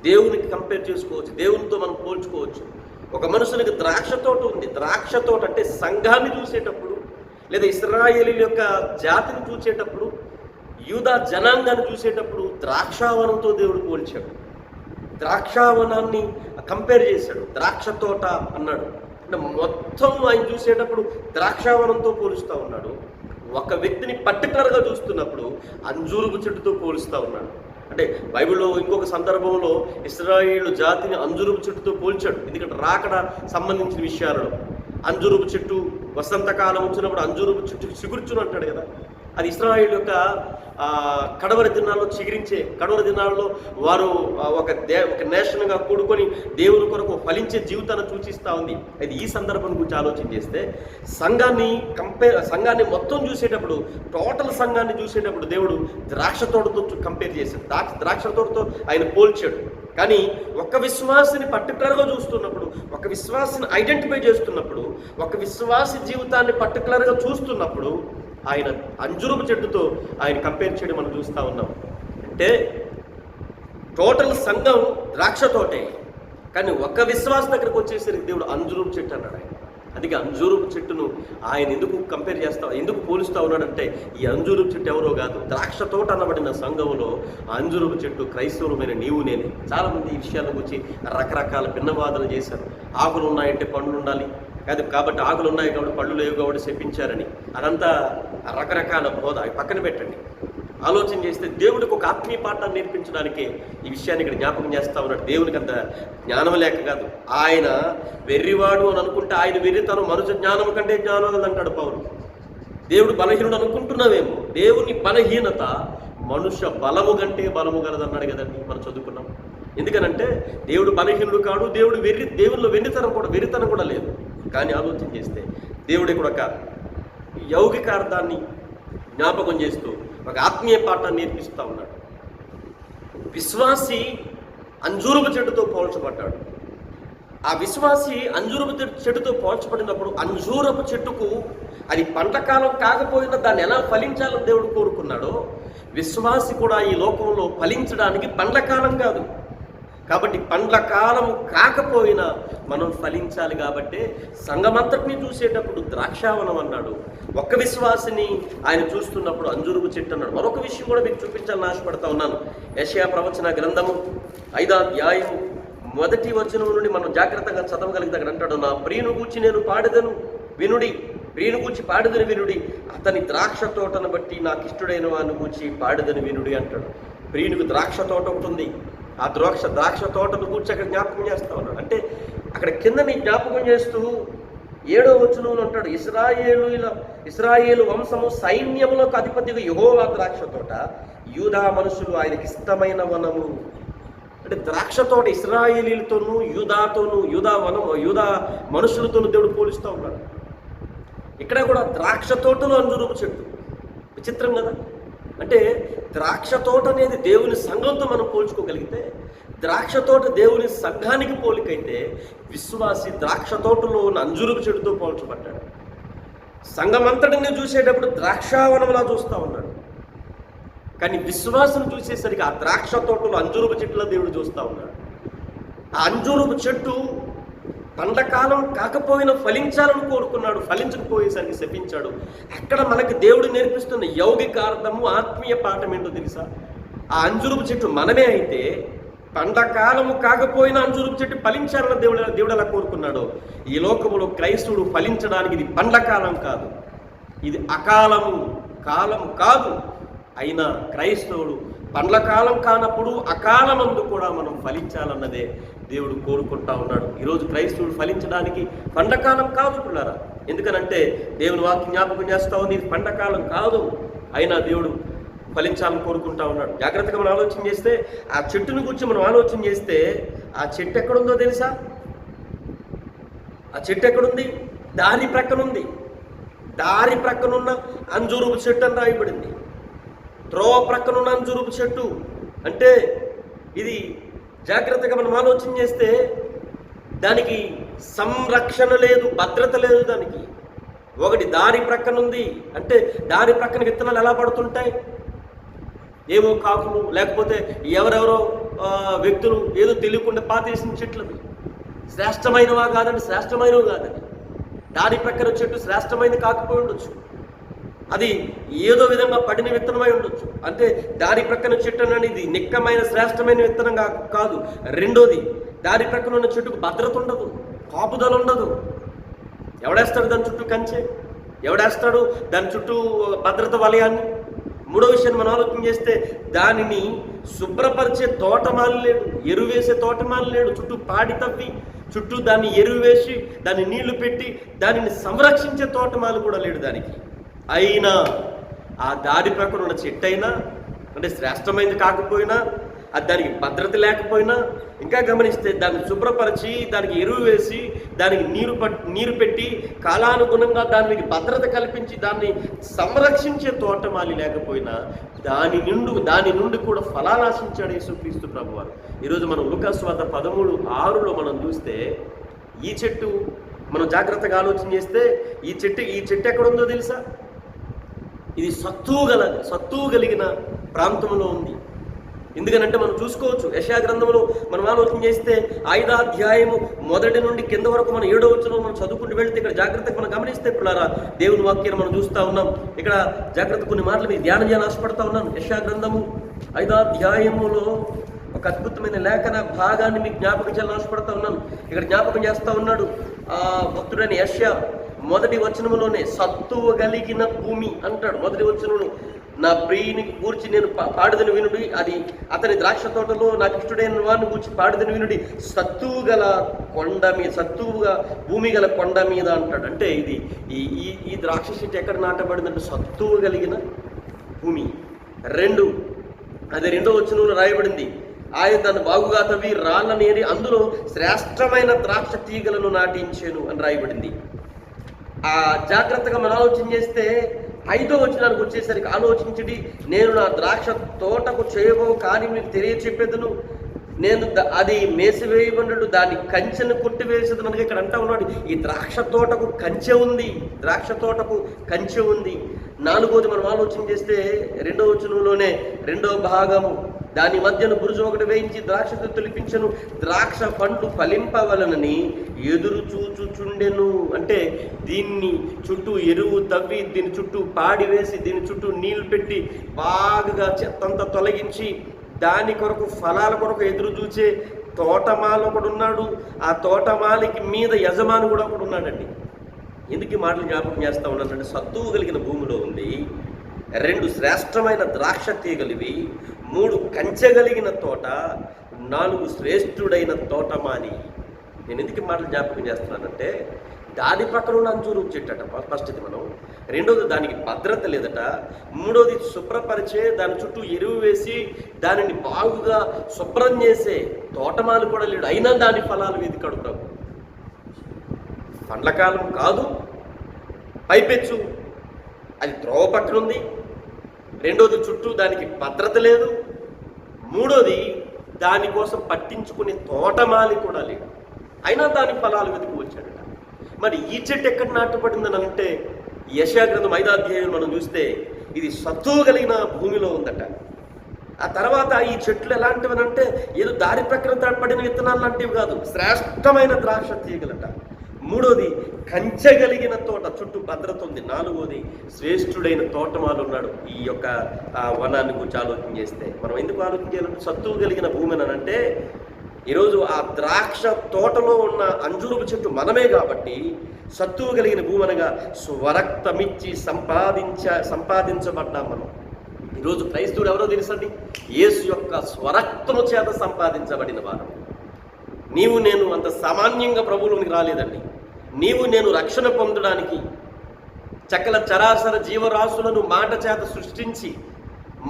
దేవునికి కంపేర్ చేసుకోవచ్చు, దేవునితో మనం పోల్చుకోవచ్చు. ఒక మనుషునికి ద్రాక్ష తోట ఉంది. ద్రాక్ష తోట అంటే సంఘాన్ని చూసేటప్పుడు, లేదా ఇశ్రాయేలీల యొక్క జాతిని చూసేటప్పుడు, యూదా జనాంగాన్ని చూసేటప్పుడు ద్రాక్షావనంతో దేవుడు పోల్చాడు. ద్రాక్షావనాన్ని కంపేర్ చేశాడు, ద్రాక్ష తోట అన్నాడు. అంటే మొత్తం ఆయన చూసేటప్పుడు ద్రాక్షావనంతో పోలుస్తూ ఉన్నాడు. ఒక వ్యక్తిని పర్టికులర్గా చూస్తున్నప్పుడు అంజూరపు చెట్టుతో పోలుస్తూ ఉన్నాడు. అంటే బైబిల్లో ఇంకొక సందర్భంలో ఇశ్రాయేలు జాతిని అంజూరపు చెట్టుతో పోల్చాడు. ఎందుకంటే రాకడ సంబంధించిన విషయాలలో అంజూరపు చెట్టు వసంతకాలం వచ్చినప్పుడు అంజూరపు చెట్టుకు చిగుర్చును అంటాడు కదా. అది ఇశ్రాయేలు యొక్క కడవరి దినాల్లో చిగురించే, కడవరి దినాల్లో వారు ఒక నేషన్గా కూడుకొని దేవుని కొరకు ఫలించే జీవితాన్ని సూచిస్తూ ఉంది. అయితే ఈ సందర్భం గురించి ఆలోచన చేస్తే సంఘాన్ని మొత్తం చూసేటప్పుడు, టోటల్ సంఘాన్ని చూసేటప్పుడు దేవుడు ద్రాక్ష తోటతో కంపేర్ చేశాడు. ద్రాక్ష తోటతో ఆయన పోల్చాడు. కానీ ఒక విశ్వాసిని పర్టికులర్గా చూస్తున్నప్పుడు, ఒక విశ్వాసిని ఐడెంటిఫై చేస్తున్నప్పుడు, ఒక విశ్వాసి జీవితాన్ని పర్టికులర్గా చూస్తున్నప్పుడు ఆయన అంజూరపు చెట్టుతో ఆయన కంపేర్ చేయడం మనం చూస్తూ ఉన్నాం. అంటే టోటల్ సంఘం ద్రాక్ష తోటే, కానీ ఒక్క విశ్వాస దగ్గరకు వచ్చేసరికి దేవుడు అంజూరపు చెట్టు అన్నాడు. అందుకే అంజూరపు చెట్టును ఆయన ఎందుకు పోలుస్తూ ఉన్నాడంటే, ఈ అంజూరపు చెట్టు ఎవరో కాదు, ద్రాక్ష తోట అనబడిన సంఘంలో అంజూరపు చెట్టు క్రైస్తవులమైన నీవు నేనే. చాలామంది ఈ విషయాల గురించి రకరకాల భిన్నవాదనలు చేశారు. ఆకులు ఉన్నాయంటే పండ్లు ఉండాలి కాదు, కాబట్టి ఆకులు ఉన్నాయి కాబట్టి పళ్ళు లేవు కాబట్టి చెప్పించారని, అదంతా రకరకాల బోధ. అవి పక్కన పెట్టండి. ఆలోచన చేస్తే దేవుడికి ఒక ఆత్మీయ పాఠాన్ని నేర్పించడానికి ఈ విషయాన్ని ఇక్కడ జ్ఞాపకం చేస్తా ఉన్నాడు. దేవునికి అంత జ్ఞానం లేక కాదు, ఆయన వెర్రివాడు అని అనుకుంటే ఆయన వెర్రితనం మనుషు జ్ఞానం కంటే జ్ఞానం అంటాడు పౌలు. దేవుడు బలహీనుడు అనుకుంటున్నావేమో, దేవుని బలహీనత మనుష్య బలము కంటే బలము గలదన్నాడు కదండి, మనం చదువుకున్నాం. ఎందుకనంటే దేవుడు బలహీనుడు కాడు, దేవుడిలో వెర్రితనం కూడా లేదు. కానీ ఆలోచన చేస్తే దేవుడు ఇక్కడ ఒక యౌగికార్థాన్ని జ్ఞాపకం చేస్తూ ఒక ఆత్మీయ పాఠాన్ని నేర్పిస్తూ ఉన్నాడు. విశ్వాసి అంజూరపు చెట్టుతో పోల్చబడ్డాడు. ఆ విశ్వాసి అంజూరపు చెట్టుతో పోల్చబడినప్పుడు అంజూరపు చెట్టుకు అది పంటకాలం కాకపోయినా దాన్ని ఎలా ఫలించాలని దేవుడు కోరుకున్నాడో, విశ్వాసి కూడా ఈ లోకంలో ఫలించడానికి పండ్లకాలం కాదు. కాబట్టి పండ్ల కాలం కాకపోయినా మనం ఫలించాలి. కాబట్టి సంఘమంతటిని చూసేటప్పుడు ద్రాక్షావనం అన్నాడు, ఒక్క విశ్వాసిని ఆయన చూస్తున్నప్పుడు అంజూరపు చెట్టు అన్నాడు. మరొక విషయం కూడా మీకు చూపించాలని ఆశపడతా ఉన్నాను. యెషయా ప్రవచన గ్రంథము 5వ అధ్యాయము 1వ వచనం నుండి మనం జాగ్రత్తగా చదవగలిగితే అక్కడ అంటాడు, నా ప్రియుని గూర్చి నేను పాడెదను వినుడి, ప్రియుని గూర్చి పాడెదను వినుడి, అతని ద్రాక్ష తోటను బట్టి నాకు ఇష్టడైన వాడిని గూర్చి పాడెదను వినుడి అంటాడు. ప్రియునికి ద్రాక్ష తోట ఒకటి ఉంది. ఆ ద్రాక్ష తోటను కూర్చి అక్కడ జ్ఞాపకం చేస్తూ ఉన్నాడు. అంటే అక్కడ కిందని జ్ఞాపకం చేస్తూ 7వ వచనంలో అంటాడు, ఇశ్రాయేలు వంశము సైన్యములకు అధిపతిగా యెహోవా ద్రాక్ష తోట, యూదా మనుషులు ఆయనకి ఇష్టమైన వనము. అంటే ద్రాక్ష తోట ఇశ్రాయేలీలతోనూ యూదా మనుషులతోనూ దేవుడు పోలుస్తూ ఉన్నాడు. ఇక్కడ కూడా ద్రాక్ష తోటలో అంజూరపు చెట్టు. విచిత్రం కదా. అంటే ద్రాక్ష తోట అనేది దేవుని సంఘంతో మనం పోల్చుకోగలిగితే, ద్రాక్ష తోట దేవుని సంఘానికి పోలికైతే, విశ్వాసి ద్రాక్ష తోటలో ఉన్న అంజూరపు చెట్టుతో పోల్చబడ్డాడు. సంఘమంతటిని చూసేటప్పుడు ద్రాక్షావనంలా చూస్తూ ఉన్నాడు. కానీ విశ్వాసం చూసేసరికి ఆ ద్రాక్ష తోటలో అంజూరపు చెట్టులో దేవుడు చూస్తూ ఉన్నాడు. ఆ అంజూరపు చెట్టు పండ్లకాలం కాకపోయినా ఫలించాలని కోరుకున్నాడు, ఫలించకపోయేసరికి శపించాడు. అక్కడ మనకి దేవుడు నేర్పిస్తున్న యౌగికార్థము, ఆత్మీయ పాఠం ఏంటో తెలుసా? ఆ అంజూరపు చెట్టు మనమే అయితే పండ్లకాలము కాకపోయినా అంజూరపు చెట్టు ఫలించాలని దేవుడు అలా కోరుకున్నాడు. ఈ లోకములో క్రైస్తవుడు ఫలించడానికి ఇది పండ్లకాలం కాదు, ఇది అకాలము కాలం కాదు. అయినా క్రైస్తవుడు పండ్ల కాలం కానప్పుడు అకాలమందు కూడా మనం ఫలించాలన్నదే దేవుడు కోరుకుంటా ఉన్నాడు. ఈరోజు క్రైస్తవుడు ఫలించడానికి పండకాలం కాదు పిల్లరా. ఎందుకనంటే దేవుని వాక్యం జ్ఞాపకం చేస్తూ ఉంది, ఇది పండకాలం కాదు. అయినా దేవుడు ఫలించాలని కోరుకుంటా ఉన్నాడు. జాగ్రత్తగా మనం ఆలోచన చేస్తే, ఆ చెట్టుని గురించి మనం ఆలోచన చేస్తే, ఆ చెట్టు ఎక్కడుందో తెలుసా? ఆ చెట్టు ఎక్కడుంది? దారి ప్రక్కనుంది. దారి ప్రక్కనున్న అంజూరపు చెట్టు అని రాయబడింది. త్రోవ ప్రక్కనున్న అంజూరపు చెట్టు అంటే ఇది జాగ్రత్తగా మనం ఆలోచన చేస్తే దానికి సంరక్షణ లేదు, భద్రత లేదు. దానికి ఒకటి దారి ప్రక్కనుంది అంటే దారి ప్రక్కన విత్తనాలు ఎలా పడుతుంటాయి? ఏవో కాకులు లేకపోతే ఎవరెవరో వ్యక్తులు ఏదో తెలియకుండా పాతేసిన చెట్లవి. శ్రేష్టమైనవా కాదండి, శ్రేష్టమైనవి కాదండి. దారి ప్రక్కన చెట్టు శ్రేష్టమైనది కాకపోయి ఉండొచ్చు, అది ఏదో విధంగా పడిన విత్తనమై ఉండొచ్చు. అంటే దారి ప్రక్కన చెట్టు అనేది నిక్కమైన శ్రేష్టమైన విత్తనం కాదు. రెండోది, దారి ప్రక్కన ఉన్న చెట్టుకు భద్రత ఉండదు, కాపుదల ఉండదు. ఎవడేస్తాడు దాని చుట్టూ కంచె? ఎవడేస్తాడు దాని చుట్టూ భద్రత వలయాన్ని? మూడో విషయాన్ని మనం ఆలోచన చేస్తే, దానిని శుభ్రపరిచే తోటమాలి లేడు, ఎరువు వేసే తోటమాలి లేడు. చుట్టూ పాడి తవ్వి చుట్టూ దాన్ని ఎరువు వేసి దాన్ని నీళ్లు పెట్టి దానిని సంరక్షించే తోటమాలి కూడా లేడు దానికి. అయినా ఆ దారి ప్రక్కన ఉన్న చెట్టు అయినా అంటే శ్రేష్టమైనది కాకపోయినా అది దానికి భద్రత లేకపోయినా, ఇంకా గమనిస్తే దాన్ని శుభ్రపరిచి, దానికి ఎరువు వేసి, దానికి నీరు పెట్టి, కాలానుగుణంగా దానికి భద్రత కల్పించి దాన్ని సంరక్షించే తోటమాలి లేకపోయినా దాని నుండి కూడా ఫలాలు ఆశించాడు యేసుక్రీస్తు ప్రభువారు. ఈరోజు మనం లూకాసు వార్త 13:6 మనం చూస్తే ఈ చెట్టు మనం జాగ్రత్తగా ఆలోచన చేస్తే ఈ చెట్టు ఎక్కడుందో తెలుసా? ఇది సత్తువు కలిగిన ప్రాంతంలో ఉంది. ఎందుకనంటే మనం చూసుకోవచ్చు, యెషయా గ్రంథంలో మనం ఆలోచన చేస్తే 5వ అధ్యాయము 1 నుండి కింద వరకు మనం 7వ వచనం మనం చదువుకుంటూ వెళ్తే ఇక్కడ జాగ్రత్తగా మనం గమనిస్తే పిల్లారా, దేవుని వాక్యాన్ని మనం చూస్తూ ఉన్నాం. ఇక్కడ జాగ్రత్త కొన్ని మాటలు మీరు ధ్యానం చేయాలని ఆశపడతా ఉన్నాను. యెషయా గ్రంథము 5వ అధ్యాయములో ఒక అద్భుతమైన లేఖన భాగాన్ని మీకు జ్ఞాపకం చేయాలని ఆశపడతా ఉన్నాను. ఇక్కడ జ్ఞాపకం చేస్తూ ఉన్నాడు భక్తుడైన యెషయా. 1వ వచనములోనే సత్తువ కలిగిన భూమి అంటాడు. 1వ వచనంలో, నా ప్రియుని గూర్చి నేను పాడుదని వినుడి, అది అతని ద్రాక్ష తోటలో నాకు ఇష్టడైన వాడిని గూర్చి పాడుదని వినుడి, సత్తువుగా భూమి గల కొండ మీద అంటాడు. అంటే ఇది ఈ ద్రాక్ష చెట్టు ఎక్కడ నాటబడిందంటే సత్తువు కలిగిన భూమి. 2 2వ వచనంలో రాయబడింది, ఆయన దాన్ని బాగుగా తవ్వి రాళ్ళనేరి అందులో శ్రేష్టమైన ద్రాక్ష తీగలను నాటించాను అని రాయబడింది. ఆ జాగ్రత్తగా మనం ఆలోచన చేస్తే 5వ వచనానికి వచ్చేసరికి ఆలోచించడి, నేను నా ద్రాక్ష తోటకు చేయబో కానీ మీకు తెలియచెప్పేదను, నేను అది మేసివేయబడ్డాడు, దాని కంచెను కొట్టివేసేది. మనకి ఇక్కడ అంటా ఉన్నాడు, ఈ ద్రాక్ష తోటకు కంచె ఉంది, ద్రాక్ష తోటకు కంచె ఉంది. 4వది మనం ఆలోచన చేస్తే 2వ వచనంలోనే 2వ భాగము, దాని మధ్యను బురుజు ఒకటి వేయించి ద్రాక్షతో తొలిపించను, ద్రాక్ష పండ్లు ఫలింపవలనని ఎదురు చూచుచుండెను. అంటే దీన్ని చుట్టూ ఎరువు తవ్వి, దీని చుట్టూ పాడి వేసి, దీని చుట్టూ నీళ్లు పెట్టి బాగా చెత్తంతా తొలగించి దాని కొరకు ఫలాల కొరకు ఎదురు చూచే తోటమాలి ఒకడు ఉన్నాడు. ఆ తోటమాలికి మీద యజమాని కూడా ఒకడు ఉన్నాడండి. ఎందుకు మాటలు జ్ఞాపకం చేస్తూ ఉన్నానంటే, సత్తువు కలిగిన భూమిలో ఉంది, 2 శ్రేష్టమైన ద్రాక్ష తీగలివి, 3 కంచెగలిగిన తోట, 4 శ్రేష్ఠుడైన తోటమాలి. నేను ఎందుకు మాటలు జ్ఞాపకం చేస్తున్నానంటే, దాని పక్కన ఉన్న అంజూరు చెట్టట ఫస్ట్ది మనం, 2వది దానికి భద్రత లేదట, 3వది శుభ్రపరిచే దాని చుట్టూ ఎరువు వేసి దానిని బాగుగా శుభ్రం చేసే తోటమాలి కూడా లేడు. అయినా దాని ఫలాలు వెతికాడు ప్రభు. పండ్ల కాలం కాదు, పైపెచ్చు అది త్రోవ పక్కన ఉంది, 2వది చుట్టూ దానికి భద్రత లేదు, 3వది దానికోసం పట్టించుకునే తోటమాలి కూడా లేడు. అయినా దాని ఫలాలు వెతికి వచ్చాడట. మరి ఈ చెట్టు ఎక్కడ నాటబడిందని అంటే, యెషయా గ్రంథం 5వ అధ్యాయం మనం చూస్తే ఇది సత్తువ కలిగిన భూమిలో ఉందట. ఆ తర్వాత ఈ చెట్లు ఎలాంటివి అంటే, ఏదో దారి ప్రక్కన పడిన విత్తనాలు లాంటివి కాదు, శ్రేష్టమైన ద్రాక్ష తీగలట. 3వది కంచెగలిగిన తోట, చుట్టూ భద్రత ఉంది. 4వది శ్రేష్ఠుడైన తోటమాలు ఉన్నాడు. ఈ యొక్క వనాన్ని గురించి ఆలోచన చేస్తే మనం ఎందుకు ఆలోచన చేయాలంటే, సత్తువు కలిగిన భూమి అని అంటే ఈరోజు ఆ ద్రాక్ష తోటలో ఉన్న అంజూరపు చెట్టు మనమే కాబట్టి సత్తువు కలిగిన భూమి అనగా స్వరక్తమిచ్చి సంపాదించబడ్డాం మనం. ఈరోజు క్రైస్తవుడు ఎవరో తెలుసండి, యేసు యొక్క స్వరక్తము చేత సంపాదించబడిన వారు. నీవు నేను అంత సామాన్యంగా ప్రభువులోనికి రాలేదండి. నీవు నేను రక్షణ పొందడానికి చక్కల చరాచర జీవరాశులను మాట చేత సృష్టించి,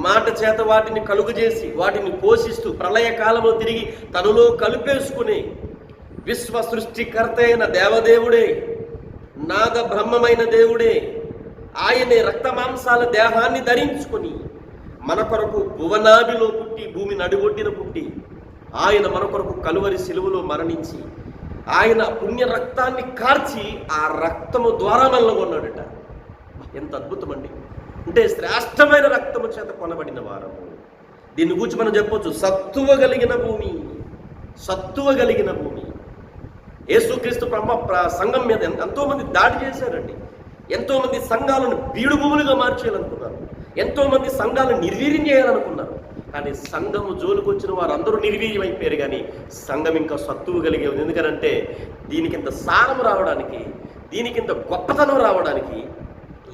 మాట చేత వాటిని కలుగజేసి, వాటిని పోషిస్తూ ప్రళయకాలంలో తిరిగి తనలో కలిపేసుకుని విశ్వ సృష్టికర్త అయిన దేవదేవుడే, నాద బ్రహ్మమైన దేవుడే, ఆయనే రక్త మాంసాల దేహాన్ని ధరించుకొని మన కొరకు భువనాభిలో పుట్టి, భూమి నడిగొడ్డిన పుట్టి, ఆయన మన కొరకు కలువరి సిలువలో మరణించి, ఆయన పుణ్య రక్తాన్ని కార్చి ఆ రక్తము ద్వారా మనలో కొన్నాడట. ఎంత అద్భుతమండి! అంటే శ్రేష్టమైన రక్తము చేత కొనబడిన వారము. దీన్ని గురించి మనం చెప్పొచ్చు, సత్తువ కలిగిన భూమి, సత్తువ కలిగిన భూమి. యేసుక్రీస్తు సంఘం మీద ఎంతోమంది దాడి చేశారండి. ఎంతోమంది సంఘాలను బీడు భూములుగా మార్చేయాలనుకున్నారు, ఎంతోమంది సంఘాలను నిర్వీర్యం చేయాలనుకున్నారు. కానీ సంఘము జోలికి వచ్చిన వారందరూ నిర్వీర్యం అయిపోయారు. కానీ సంఘం ఇంకా సత్తువు కలిగే ఉంది. ఎందుకనంటే దీనికింత సారం రావడానికి, దీనికింత గొప్పతనం రావడానికి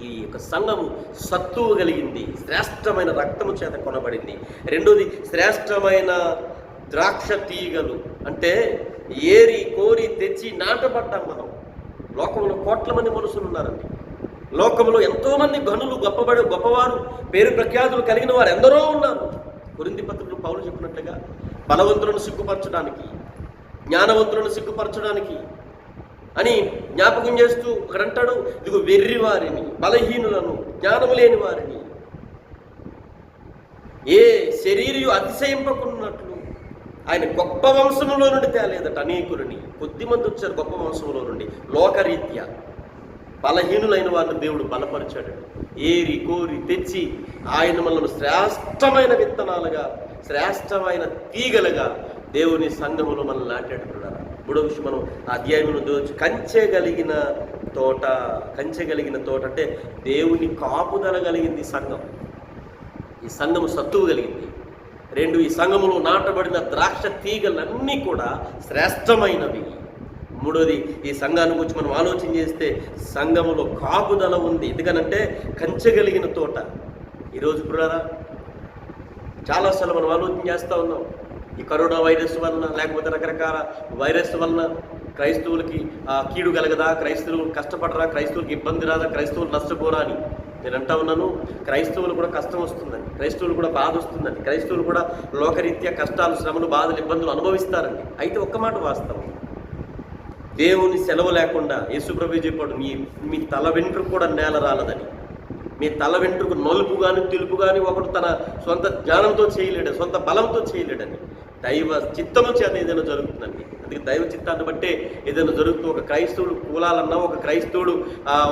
ఈ యొక్క సంఘము సత్తువు కలిగింది, శ్రేష్టమైన రక్తము చేత కొనబడింది. 2వది శ్రేష్టమైన ద్రాక్ష తీగలు. అంటే ఏరి కోరి తెచ్చి నాటబడ్డాం మనం. లోకంలో కోట్ల మంది మనుషులు ఉన్నారండి. లోకంలో ఎంతోమంది గనులు, గొప్పవారు, పేరు ప్రఖ్యాతులు కలిగిన వారు ఎందరో ఉన్నారు. కొరింథీ పత్రికలో పౌలు చెప్పినట్లుగా బలవంతులను సిగ్గుపరచడానికి, జ్ఞానవంతులను సిగ్గుపరచడానికి అని జ్ఞాపకం చేస్తూ అక్కడంటాడు, ఇదిగో వెర్రి వారిని, బలహీనులను, జ్ఞానము లేని వారిని, ఏ శరీరయు అతిశయింపకున్నట్లు ఆయన గొప్ప వంశంలో నుండి తేలేదట అనేకులని. కొద్దిమంది వచ్చారు గొప్ప వంశంలో నుండి. లోకరీత్యా బలహీనులైన వారిని దేవుడు బలపరిచాడు. ఏరి కోరి తెచ్చి ఆయన మనల్ని శ్రేష్టమైన విత్తనాలుగా, శ్రేష్టమైన తీగలుగా దేవుని సంఘములో మనం నాటాడు. మూడో విషయం, మనం అధ్యాయంలో దోచు కంచె కలిగిన తోట. కంచె కలిగిన తోట అంటే దేవుని కాపుదల కలిగింది సంఘం. ఈ సంఘము సత్తువు కలిగింది. రెండు, ఈ సంఘములో నాటబడిన ద్రాక్ష తీగలన్నీ కూడా శ్రేష్టమైనవి. మూడోది, ఈ సంఘాన్ని గురించి మనం ఆలోచన చేస్తే సంఘములో కాపుదల ఉంది. ఎందుకనంటే కంచె కలిగిన తోట. ఈరోజు పురారా చాలాసార్లు మనం ఆలోచన చేస్తూ ఉన్నాం, ఈ కరోనా వైరస్ వలన, లేకపోతే రకరకాల వైరస్ వలన క్రైస్తవులకి కీడు కలగదా, క్రైస్తవులు కష్టపడరా, క్రైస్తవులకి ఇబ్బంది రాదా, క్రైస్తవులు నష్టపోరా అని నేను అంటా ఉన్నాను. క్రైస్తవులు కూడా కష్టం వస్తుందండి, క్రైస్తవులు కూడా బాధ వస్తుందండి, క్రైస్తవులు కూడా లోకరీత్యా కష్టాలు, శ్రమలు, బాధలు, ఇబ్బందులు అనుభవిస్తారండి. అయితే ఒక్క మాట వాస్తవం, దేవుని సెలవు లేకుండా యేసుప్రభు చెప్పాడు, మీ తల వెంట్రుకు కూడా నేల రాలదని. మీ తల వెంట్రుకు నలుపు కానీ తెలుపు కానీ ఒకడు తన సొంత జ్ఞానంతో చేయలేడు, సొంత బలంతో చేయలేడని. దైవ చిత్తము చేత ఏదైనా జరుగుతుందండి. అందుకే దైవ చిత్తాన్ని బట్టే ఏదైనా జరుగుతూ ఒక క్రైస్తవుడు కూలాలన్నా, ఒక క్రైస్తవుడు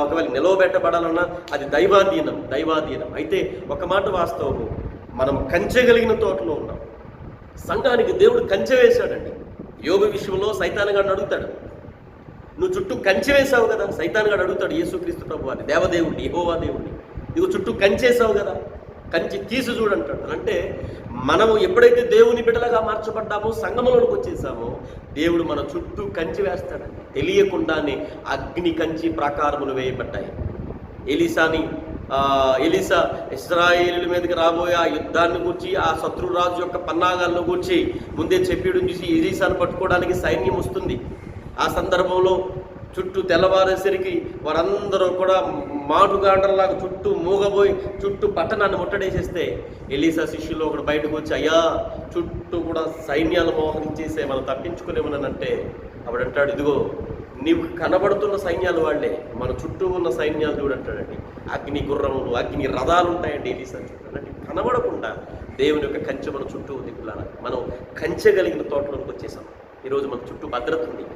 ఒకవేళ నిలవబెట్టబడాలన్నా అది దైవాధీనం. అయితే ఒక మాట వాస్తవము, మనం కంచె కలిగిన తోటలో ఉన్నాం. సంఘానికి దేవుడు కంచె వేశాడండి. యోబు విషయంలో సైతానుగాడిని అడుగుతాడు, నువ్వు చుట్టూ కంచె వేసావు కదా. సైతానుగాడు అడుగుతాడు యేసుక్రీస్తు ప్రభు అని, దేవదేవుడిని, యెహోవా దేవుడిని, నువ్వు చుట్టూ కంచేసావు కదా, కంచి తీసి చూడంటాడు. అంటే మనము ఎప్పుడైతే దేవుని బిడ్డలుగా మార్చబడ్డామో, సంగమంలోకి వచ్చేసామో, దేవుడు మన చుట్టూ కంచి వేస్తాడండి. తెలియకుండానే అగ్ని కంచి ప్రాకారములు వేయబడ్డాయి. ఎలీసా ఇశ్రాయేలుల మీదకి రాబోయే ఆ యుద్ధాన్ని గురించి, ఆ శత్రురాజు యొక్క పన్నాగాలను గురించి ముందే చెప్పేయడం చూసి ఎలీసాను పట్టుకోవడానికి సైన్యం వస్తుంది. ఆ సందర్భంలో చుట్టూ తెల్లవారేసరికి వారందరూ కూడా మాటుగాండ్రలాగా చుట్టూ మూగబోయి చుట్టూ పట్టణాన్ని ముట్టడేసేస్తే ఎలీసా శిష్యులు ఒకడు బయటకు వచ్చి, అయ్యా చుట్టూ కూడా సైన్యాలు మోహరించేసే మనం తప్పించుకునేమనంటే అప్పుడంటాడు, ఇదిగో నీవు కనబడుతున్న సైన్యాలు వాళ్ళే, మన చుట్టూ ఉన్న సైన్యాలు చూడంటాడండి. అగ్ని గుర్రములు, అగ్ని రథాలు ఉంటాయండి ఎలీసా చుట్టూ. అంటే కనబడకుండా దేవుని యొక్క కంచె మన చుట్టూ ఉంది. మనం కంచె కలిగిన తోటలోకి వచ్చేసాం. ఈరోజు మన చుట్టూ భద్రత ఉంది.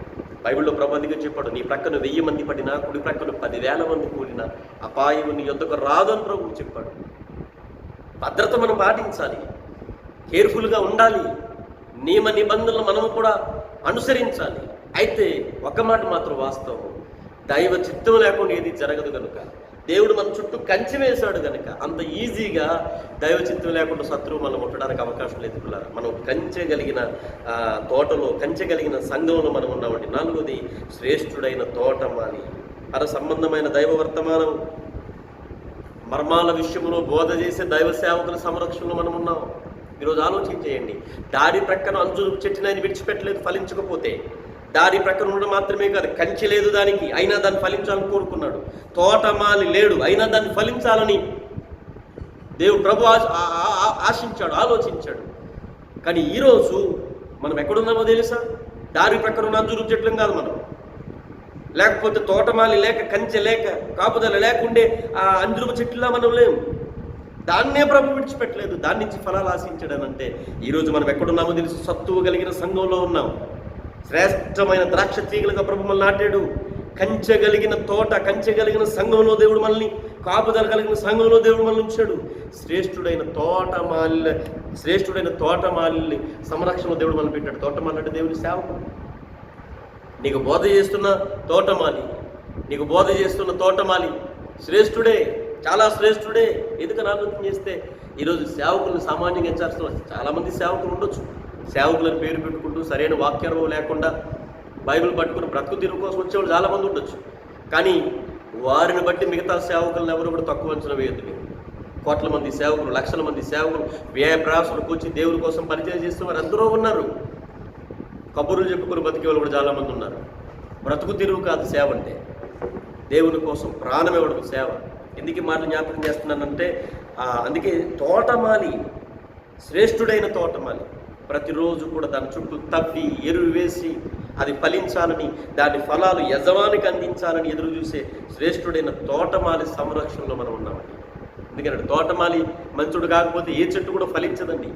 బైబిల్లో ప్రభు అందుకే చెప్పాడు, నీ ప్రక్కన 1000 మంది పడినా, కుడి ప్రక్కన 10,000 మంది కూలినా అపాయం నీ యొద్దకు రాదని ప్రభు చెప్పాడు. భద్రత మనం పాటించాలి, కేర్ఫుల్గా ఉండాలి, నియమ నిబంధనలు మనము కూడా అనుసరించాలి. అయితే ఒక మాట మాత్రం వాస్తవం, దైవ చిత్తం లేకుండా ఏది జరగదు కనుక, దేవుడు మన చుట్టూ కంచె వేశాడు కనుక అంత ఈజీగా దైవ చిత్తం లేకుండా శత్రువు మనం ముట్టడానికి అవకాశం లేదు. మనం కంచె కలిగిన తోటలో, కంచె కలిగిన సంఘంలో మనం ఉన్నామండి. 4వది, శ్రేష్ఠుడైన తోటమాలి. సంబంధమైన దైవ వర్తమానం, మర్మాల విషయంలో బోధ చేసే దైవ సేవకుల సంరక్షణలో మనం ఉన్నాం. ఈరోజు ఆలోచన చేయండి, దారి ప్రక్కన అంజూరు చెట్టుని ఆయన విడిచిపెట్టలేదు ఫలించకపోతే. దారి ప్రక్కన ఉండడం మాత్రమే కాదు, కంచె లేదు దానికి, అయినా దాన్ని ఫలించాలని కోరుకున్నాడు. తోటమాలి లేడు, అయినా దాన్ని ఫలించాలని దేవుడు ప్రభు ఆశించాడు, ఆలోచించాడు. కానీ ఈరోజు మనం ఎక్కడున్నామో తెలుసా? దారి ప్రక్కన ఉన్న అంజూరు చెట్లం కాదు మనం, లేకపోతే తోటమాలి లేక, కంచె లేక, కాపుదల లేకుండే ఆ అంజూరు చెట్లులా మనం లేవు. దాన్నే ప్రభు విడిచిపెట్టలేదు, దాని నుంచి ఫలాలు ఆశించాడనంటే ఈరోజు మనం ఎక్కడున్నామో తెలుసు? సత్తువు కలిగిన సంఘంలో ఉన్నాం. శ్రేష్టమైన ద్రాక్ష తీగలుగా ప్రభు మనల్ని నాటాడు. కంచె కలిగిన తోట, కంచె కలిగిన సంఘంలో దేవుడు మనల్ని, కాపుదల కలిగిన సంఘంలో దేవుడు మనల్ని ఉంచాడు. శ్రేష్ఠుడైన తోటమాలి సంరక్షణలో దేవుడు మనల్ని పెట్టాడు. తోటమాలి అంటే దేవుని సేవకుడు. నీకు బోధ చేస్తున్న తోటమాలి శ్రేష్ఠుడే, చాలా శ్రేష్ఠుడే. ఎందుకని ఆలోచన చేస్తే ఈరోజు సేవకులను సామాన్యంగా ఎంచాల్సిన, చాలామంది సేవకులు ఉండొచ్చు, సేవకులను పేరు పెట్టుకుంటూ సరైన వాక్యాలు లేకుండా బైబిల్ పట్టుకుని బ్రతుకు తీరు కోసం వచ్చేవాళ్ళు చాలామంది ఉండొచ్చు. కానీ వారిని బట్టి మిగతా సేవకులను ఎవరు కూడా తక్కువ అంచనా వేయద్దు. మీరు కోట్ల మంది సేవకులు, లక్షల మంది సేవకులు వ్యయ ప్రయాసాలకు వచ్చి దేవుని కోసం పరిచయం చేస్తే వారు అందరూ ఉన్నారు. కబుర్లు చెప్పుకుని బతికే వాళ్ళు కూడా చాలామంది ఉన్నారు. బ్రతుకు తీరువు కాదు సేవ అంటే, దేవుని కోసం ప్రాణం ఇవ్వడం సేవ. ఎందుకు ఈ మాటలు జ్ఞాపకం చేస్తున్నానంటే, అందుకే తోటమాలి శ్రేష్ఠుడైన తోటమాలి ప్రతిరోజు కూడా దాని చుట్టూ తవ్వి ఎరువు వేసి అది ఫలించాలని, దాని ఫలాలు యజమానికి అందించాలని ఎదురు చూసే శ్రేష్ఠుడైన తోటమాలి సంరక్షణలో మనం ఉన్నామండి. ఎందుకంటే తోటమాలి మంచుడు కాకపోతే ఏ చెట్టు కూడా ఫలించదండి.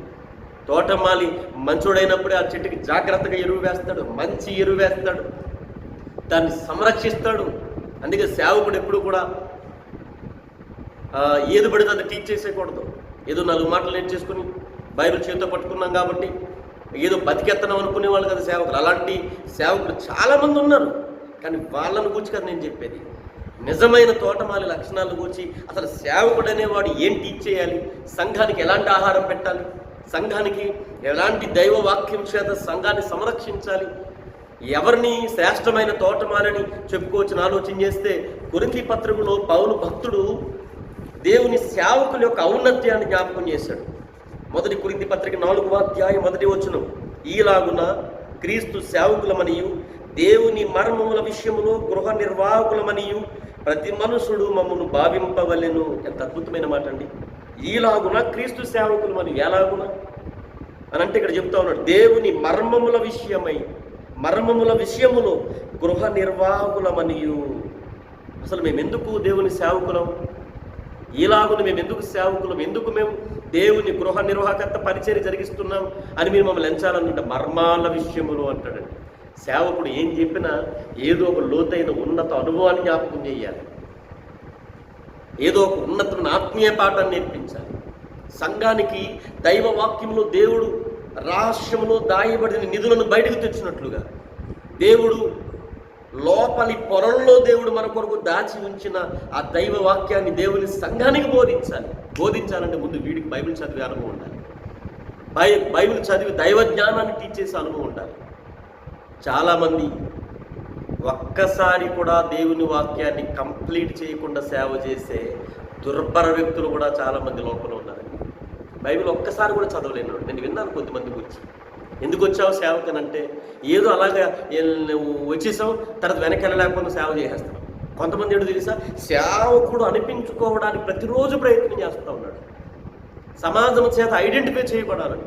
తోటమాలి మంచుడైనప్పుడే ఆ చెట్టుకి జాగ్రత్తగా ఎరువు వేస్తాడు, మంచి ఎరువు వేస్తాడు, దాన్ని సంరక్షిస్తాడు. అందుకే సేవకుడు ఎప్పుడు కూడా ఏది పడితే అది టీచ్ చేసేయకూడదు. ఏదో 4 మాటలు నేర్చేసుకుని బైబిల్ చేతితో పట్టుకున్నాం కాబట్టి ఏదో బతికెత్తనం అనుకునే వాళ్ళు కదా సేవకులు. అలాంటి సేవకులు చాలామంది ఉన్నారు. కానీ వాళ్ళను గురించి కదా నేను చెప్పేది. నిజమైన తోటమాలి లక్షణాలను గురించి, అసలు సేవకుడు అనేవాడు ఏం టీచ్ చేయాలి, సంఘానికి ఎలాంటి ఆహారం పెట్టాలి, సంఘానికి ఎలాంటి దైవ వాక్యం చేత సంఘాన్ని సంరక్షించాలి, ఎవరిని శ్రేష్టమైన తోటమాలని చెప్పుకోవచ్చని ఆలోచన చేస్తే కొరింథీ పత్రికలో పౌలు భక్తుడు దేవుని సేవకుల యొక్క ఔన్నత్యాన్ని జ్ఞాపకం చేశాడు. 1 కొరింథీ పత్రిక 4వ అధ్యాయం 1వ వచనం, ఈలాగున క్రీస్తు సేవకులమనియు దేవుని మర్మముల విషయములో గృహ నిర్వాహకులమనియు ప్రతి మనుషుడు మమ్మను భావింపవలెను. ఎంత అద్భుతమైన మాట అండి. ఈలాగున క్రీస్తు సేవకులమని ఎలాగున అని అంటే ఇక్కడ చెప్తా ఉన్నాడు, దేవుని మర్మముల విషయములో గృహ నిర్వాహకులమనియు. అసలు మేము ఎందుకు దేవుని సేవకులం, ఈలాగున మేము ఎందుకు సేవకులం, ఎందుకు మేము దేవుని గృహ నిర్వాహకత్వ పరిచర్య జరిగిస్తున్నాం అని మీరు మమ్మల్ని ఎంచాలనుకుంటే మర్మాల విషయములు అంటాడండి. సేవకుడు ఏం చెప్పినా ఏదో ఒక లోతైన ఉన్నత అనుభవాన్ని జ్ఞాపకం చేయాలి, ఏదో ఒక ఉన్నతమైన ఆత్మీయ పాఠాన్ని నేర్పించాలి. సంఘానికి దైవ వాక్యంలో దేవుడు రహస్యంలో దాయబడిన నిధులను బయటకు తెచ్చినట్లుగా దేవుడు లోపలి పొరల్లో దేవుడు మన కొరకు దాచి ఉంచిన ఆ దైవ వాక్యాన్ని దేవుని సంఘానికి బోధించాలంటే ముందు వీడికి బైబిల్ చదివే అనుభవం ఉండాలి, బైబిల్ చదివి దైవ జ్ఞానాన్ని టీచ్ చేసే అనుభవం ఉండాలి. చాలామంది ఒక్కసారి కూడా దేవుని వాక్యాన్ని కంప్లీట్ చేయకుండా సేవ చేసే దుర్భర వ్యక్తులు కూడా చాలామంది లోపల ఉన్నారండి. బైబిల్ ఒక్కసారి కూడా చదవలేనాడు. నేను విన్నాను కొద్దిమంది గురించి, ఎందుకు వచ్చావు సేవకనంటే ఏదో అలాగా నువ్వు వచ్చేసావు తర్వాత వెనక్కి వెళ్ళలేకపోతే సేవ చేసేస్తావు. కొంతమంది ఏడు తెలుసా, సేవకుడు అనిపించుకోవడానికి ప్రతిరోజు ప్రయత్నం చేస్తూ ఉన్నాడు. సమాజం చేత ఐడెంటిఫై చేయబడాలని,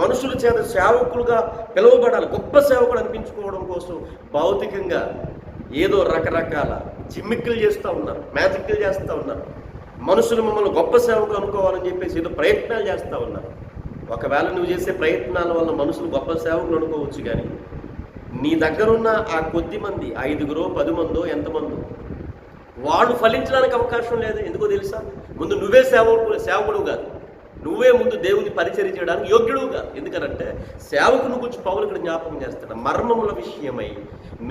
మనుషుల చేత సేవకులుగా పిలువబడాలి, గొప్ప సేవకుడు అనిపించుకోవడం కోసం భౌతికంగా ఏదో రకరకాల జిమ్మిక్కులు చేస్తూ ఉన్నారు, మ్యాజిక్లు చేస్తూ ఉన్నారు. మనుషులు మమ్మల్ని గొప్ప సేవకులు అనుకోవాలని చెప్పేసి ఏదో ప్రయత్నాలు చేస్తూ ఉన్నారు. ఒకవేళ నువ్వు చేసే ప్రయత్నాల వల్ల మనుషులు గొప్ప సేవకులు అనుకోవచ్చు, కానీ నీ దగ్గరున్న ఆ కొద్ది మంది 5గురో 10 మందో ఎంతమందో వాళ్ళు ఫలించడానికి అవకాశం లేదు. ఎందుకో తెలుసా, ముందు నువ్వే సేవకుడు కాదు, నువ్వే ముందు దేవుని పరిచర్య చేయడానికి యోగ్యుడు కాదు. ఎందుకనంటే సేవకుని గురించి పౌలు ఇక్కడ జ్ఞాపకం చేస్తాడు, మర్మముల విషయమై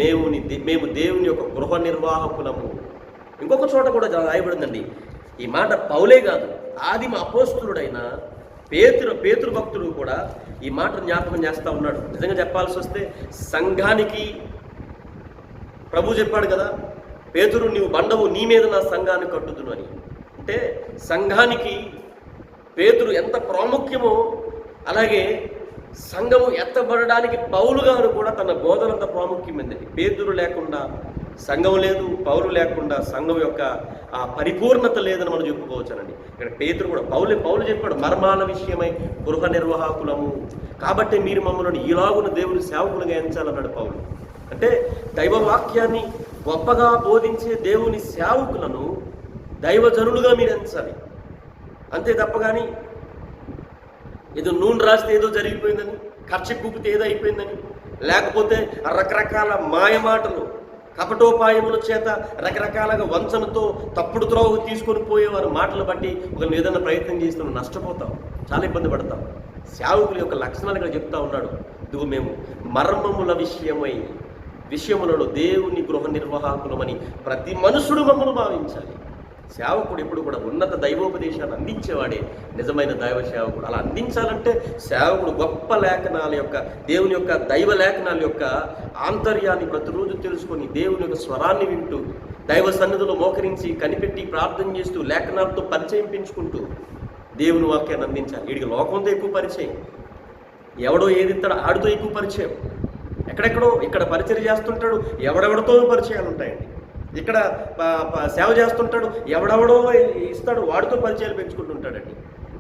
మేము దేవుని యొక్క గృహ నిర్వాహకులము. ఇంకొక చోట కూడా రాయబడిందండి ఈ మాట. పౌలే కాదు, ఆదిమ అపోస్తులుడైన పేతురు భక్తుడు కూడా ఈ మాట జ్ఞాపకం చేస్తూ ఉన్నాడు. నిజంగా చెప్పాల్సి వస్తే సంఘానికి ప్రభు చెప్పాడు కదా, పేతురు నీవు బండవు, నీ మీద నా సంఘాన్ని కట్టుదును అని. అంటే సంఘానికి పేతురు ఎంత ప్రాముఖ్యమో అలాగే సంఘము ఎత్తబడడానికి పౌలు గారు కూడా తన బోధనంత ప్రాముఖ్యమైంది. పేతురు లేకుండా సంఘం లేదు, పౌలు లేకుండా సంఘం యొక్క ఆ పరిపూర్ణత లేదని మనం చెప్పుకోవచ్చానండి. ఇక్కడ పేతురు కూడా పౌలు చెప్పాడు, మర్మాల విషయమై గృహ నిర్వాహకులము కాబట్టి మీరు మమ్మల్ని ఇలాగున దేవుని సేవకులుగా ఎంచాలన్నాడు పౌలు. అంటే దైవ వాక్యాన్ని గొప్పగా బోధించే దేవుని సేవకులను దైవజనులుగా మీరు ఎంచాలి. అంతే తప్ప కానీ ఏదో నూనె రాస్తే ఏదో జరిగిపోయిందని, ఖర్చు కూపితే ఏదో అయిపోయిందని, లేకపోతే రకరకాల మాయమాటలు కపటోపాయముల చేత రకరకాలుగా వంచనతో తప్పుడు త్రోవ తీసుకొని పోయేవారు మాటలు బట్టి ఒకరిని ఏదైనా ప్రయత్నం చేస్తున్నాం, నష్టపోతాం, చాలా ఇబ్బంది పడతాం. సేవకుల యొక్క లక్షణాలు ఇక్కడ చెప్తా ఉన్నాడు. ఇదిగో మేము మర్మముల విషయములలో దేవుని గృహ నిర్వాహకులమని ప్రతి మనుషుడు మమ్మల్ని భావించాలి. సేవకుడు ఎప్పుడు కూడా ఉన్నత దైవోపదేశాన్ని అందించేవాడే నిజమైన దైవ సేవకుడు. అలా అందించాలంటే సేవకుడు గొప్ప లేఖనాల యొక్క దేవుని యొక్క దైవ లేఖనాల యొక్క ఆంతర్యాన్ని ప్రతిరోజు తెలుసుకొని దేవుని యొక్క స్వరాన్ని వింటూ దైవ సన్నిధిలో మోకరించి కనిపెట్టి ప్రార్థన చేస్తూ లేఖనాలతో పరిచయం పెంచుకుంటూ దేవుని వాక్యాన్ని అందించాలి. వీడికి లోకంతో ఎక్కువ పరిచయం, ఎవడో ఏదిస్తాడో ఆడితో ఎక్కువ పరిచయం, ఎక్కడెక్కడో ఇక్కడ పరిచయం చేస్తుంటాడు, ఎవడెవడితో పరిచయాలు ఉంటాయండి. ఇక్కడ సేవ చేస్తుంటాడు, ఎవడెవడో ఇస్తాడు, వాడితో పరిచయాలు పెంచుకుంటుంటాడండి.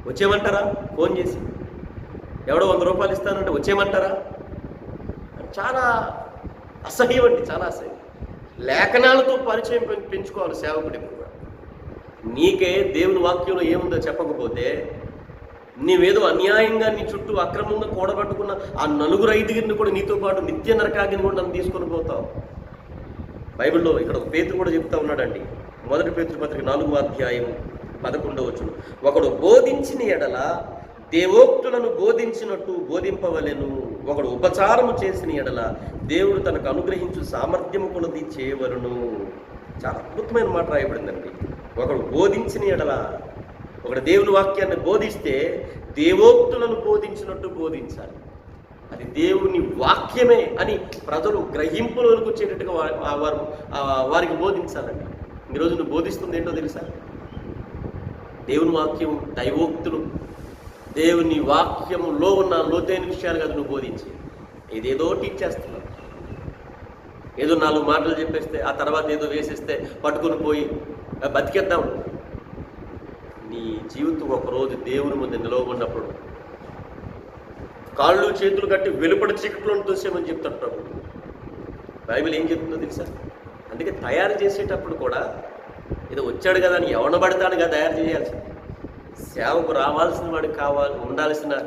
వచ్చేమంటారా ఫోన్ చేసి, ఎవడో 100 రూపాయలు ఇస్తానంటే వచ్చేయమంటారా? చాలా అసహ్యం అండి, చాలా అసహ్యం. లేఖనాలతో పరిచయం పెంచుకోవాలి సేవకుడి కూడా. నీకే దేవుని వాక్యంలో ఏముందో చెప్పకపోతే నీవేదో అన్యాయంగా నీ చుట్టూ అక్రమంగా కూడబట్టుకున్న ఆ 4-5 కూడా నీతో పాటు నిత్య నరకాగ్ని కూడా నన్ను తీసుకొని పోతావు. బైబిల్లో ఇక్కడ ఒక పేతురు కూడా చెప్తా ఉన్నాడండి. 1 పేతురు పత్రిక 4వ అధ్యాయం 11వ వచనం, ఒకడు బోధించిన ఎడల దేవోక్తులను బోధించినట్టు బోధింపవలెను, ఒకడు ఉపచారము చేసిన ఎడల దేవుడు తనకు అనుగ్రహించు సామర్థ్యము కొలది చేయవలను. చాలా అద్భుతమైన మాట రాయబడిందండి. ఒకడు బోధించిన ఎడల, ఒకడు దేవుని వాక్యాన్ని బోధిస్తే దేవోక్తులను బోధించినట్టు బోధించాలి. అది దేవుని వాక్యమే అని ప్రజలు గ్రహింపులోకి వచ్చేటట్టుగా వారికి బోధించాలండి. ఈరోజు నువ్వు బోధిస్తుంది ఏంటో తెలుసా? దేవుని వాక్యం, దైవోక్తులు, దేవుని వాక్యములో ఉన్న లోతైన విషయాలు కాదు నువ్వు బోధించి. ఏదేదో టీచ్ చేస్తున్నావు. ఏదో 4 మాటలు చెప్పేస్తే ఆ తర్వాత ఏదో వేసేస్తే పట్టుకుని పోయి బతికేద్దాం. నీ జీవితం ఒకరోజు దేవుని ముందు నిలవబడినప్పుడు కాళ్ళు చేతులు కట్టి వెలుపడి చీకట్లను తోసేమని చెప్తాడు ప్రభు. బైబిల్ ఏం చెప్తుందో తెలుసా? అందుకే తయారు చేసేటప్పుడు కూడా ఏదో వచ్చాడు కదా అని ఎవడ పడతాడు కదా తయారు చేయాల్సింది. సేవకు రావాల్సిన వాడికి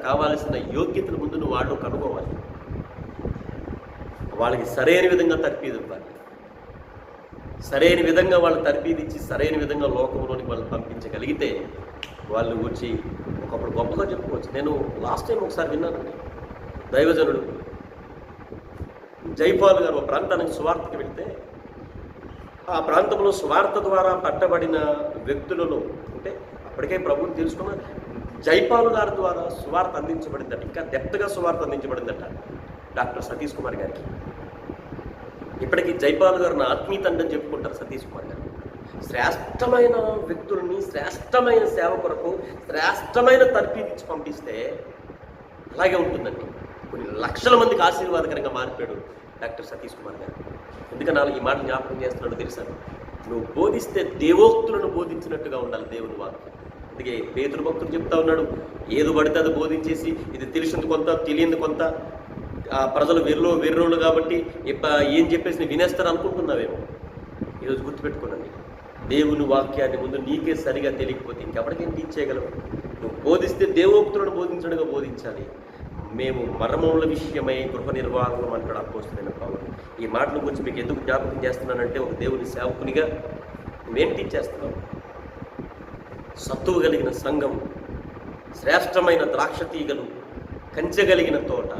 కావాల్సిన యోగ్యతను ముందు నువ్వు వాళ్ళు కనుక్కోవాలి. వాళ్ళకి సరైన విధంగా తర్ఫీదు ఇవ్వాలి. సరైన విధంగా వాళ్ళు తర్ఫీదు ఇచ్చి సరైన విధంగా లోకంలోనికి వాళ్ళు పంపించగలిగితే వాళ్ళు వచ్చి ఒకప్పుడు గొప్పగా చెప్పుకోవచ్చు. నేను లాస్ట్ టైం ఒకసారి విన్నానండి. దైవజనుడు జైపాల్ గారు ఒక ప్రాంతానికి సువార్తకి వెళ్తే ఆ ప్రాంతంలో సువార్త ద్వారా పట్టబడిన వ్యక్తులలో అంటే అప్పటికే ప్రభువుని తెలుసుకున్న జైపాల్ గారి ద్వారా సువార్త అందించబడిందట. ఇంకా డెప్త్గా సువార్త అందించబడిందట డాక్టర్ సతీష్ కుమార్ గారికి. ఇప్పటికీ జైపాల్ గారు నా ఆత్మీయ తండ్రి అని చెప్పుకుంటారు సతీష్ కుమార్ గారు. శ్రేష్టమైన వ్యక్తులని శ్రేష్టమైన సేవ కొరకు శ్రేష్టమైన తర్ఫీదిచ్చి పంపిస్తే అలాగే ఉంటుందండి. కొన్ని లక్షల మందికి ఆశీర్వాదకరంగా మారిపోయాడు డాక్టర్ సతీష్ కుమార్ గారు. ఎందుకని ఈ మాట జ్ఞాపకం చేస్తున్నాడు తెలుసా? నువ్వు బోధిస్తే దేవోక్తులను బోధించినట్టుగా ఉండాలి దేవుని వాక్యం. అందుకే పేతురు భక్తుడు చెప్తా ఉన్నాడు, ఏది పడితే అది బోధించేసి ఇది తెలిసింది కొంత తెలియంది కొంత, ప్రజలు వెర్రోళ్ళు కాబట్టి ఏం చెప్పేసి వినేస్తారు అనుకుంటున్నావేమో. ఈరోజు గుర్తుపెట్టుకోనండి, దేవుని వాక్యాన్ని ముందు నీకే సరిగా తెలియకపోతే ఇంకెప్పటికేం టీచ్ చేయగలవు? నువ్వు బోధిస్తే దేవోక్తులను బోధించడంగా బోధించాలి. మేము మర్మముల విషయమై గృహ నిర్వాహకం అంటాడు అపోస్తలుడైన పౌలు. ఈ మాటల గురించి మీకు ఎందుకు జ్ఞాపకం చేస్తున్నానంటే, ఒక దేవుని సేవకునిగా నువ్వేం టీచ్ చేస్తున్నావు? సత్తువు కలిగిన సంఘం, శ్రేష్టమైన ద్రాక్ష తీగలు, కంచెగలిగిన తోట,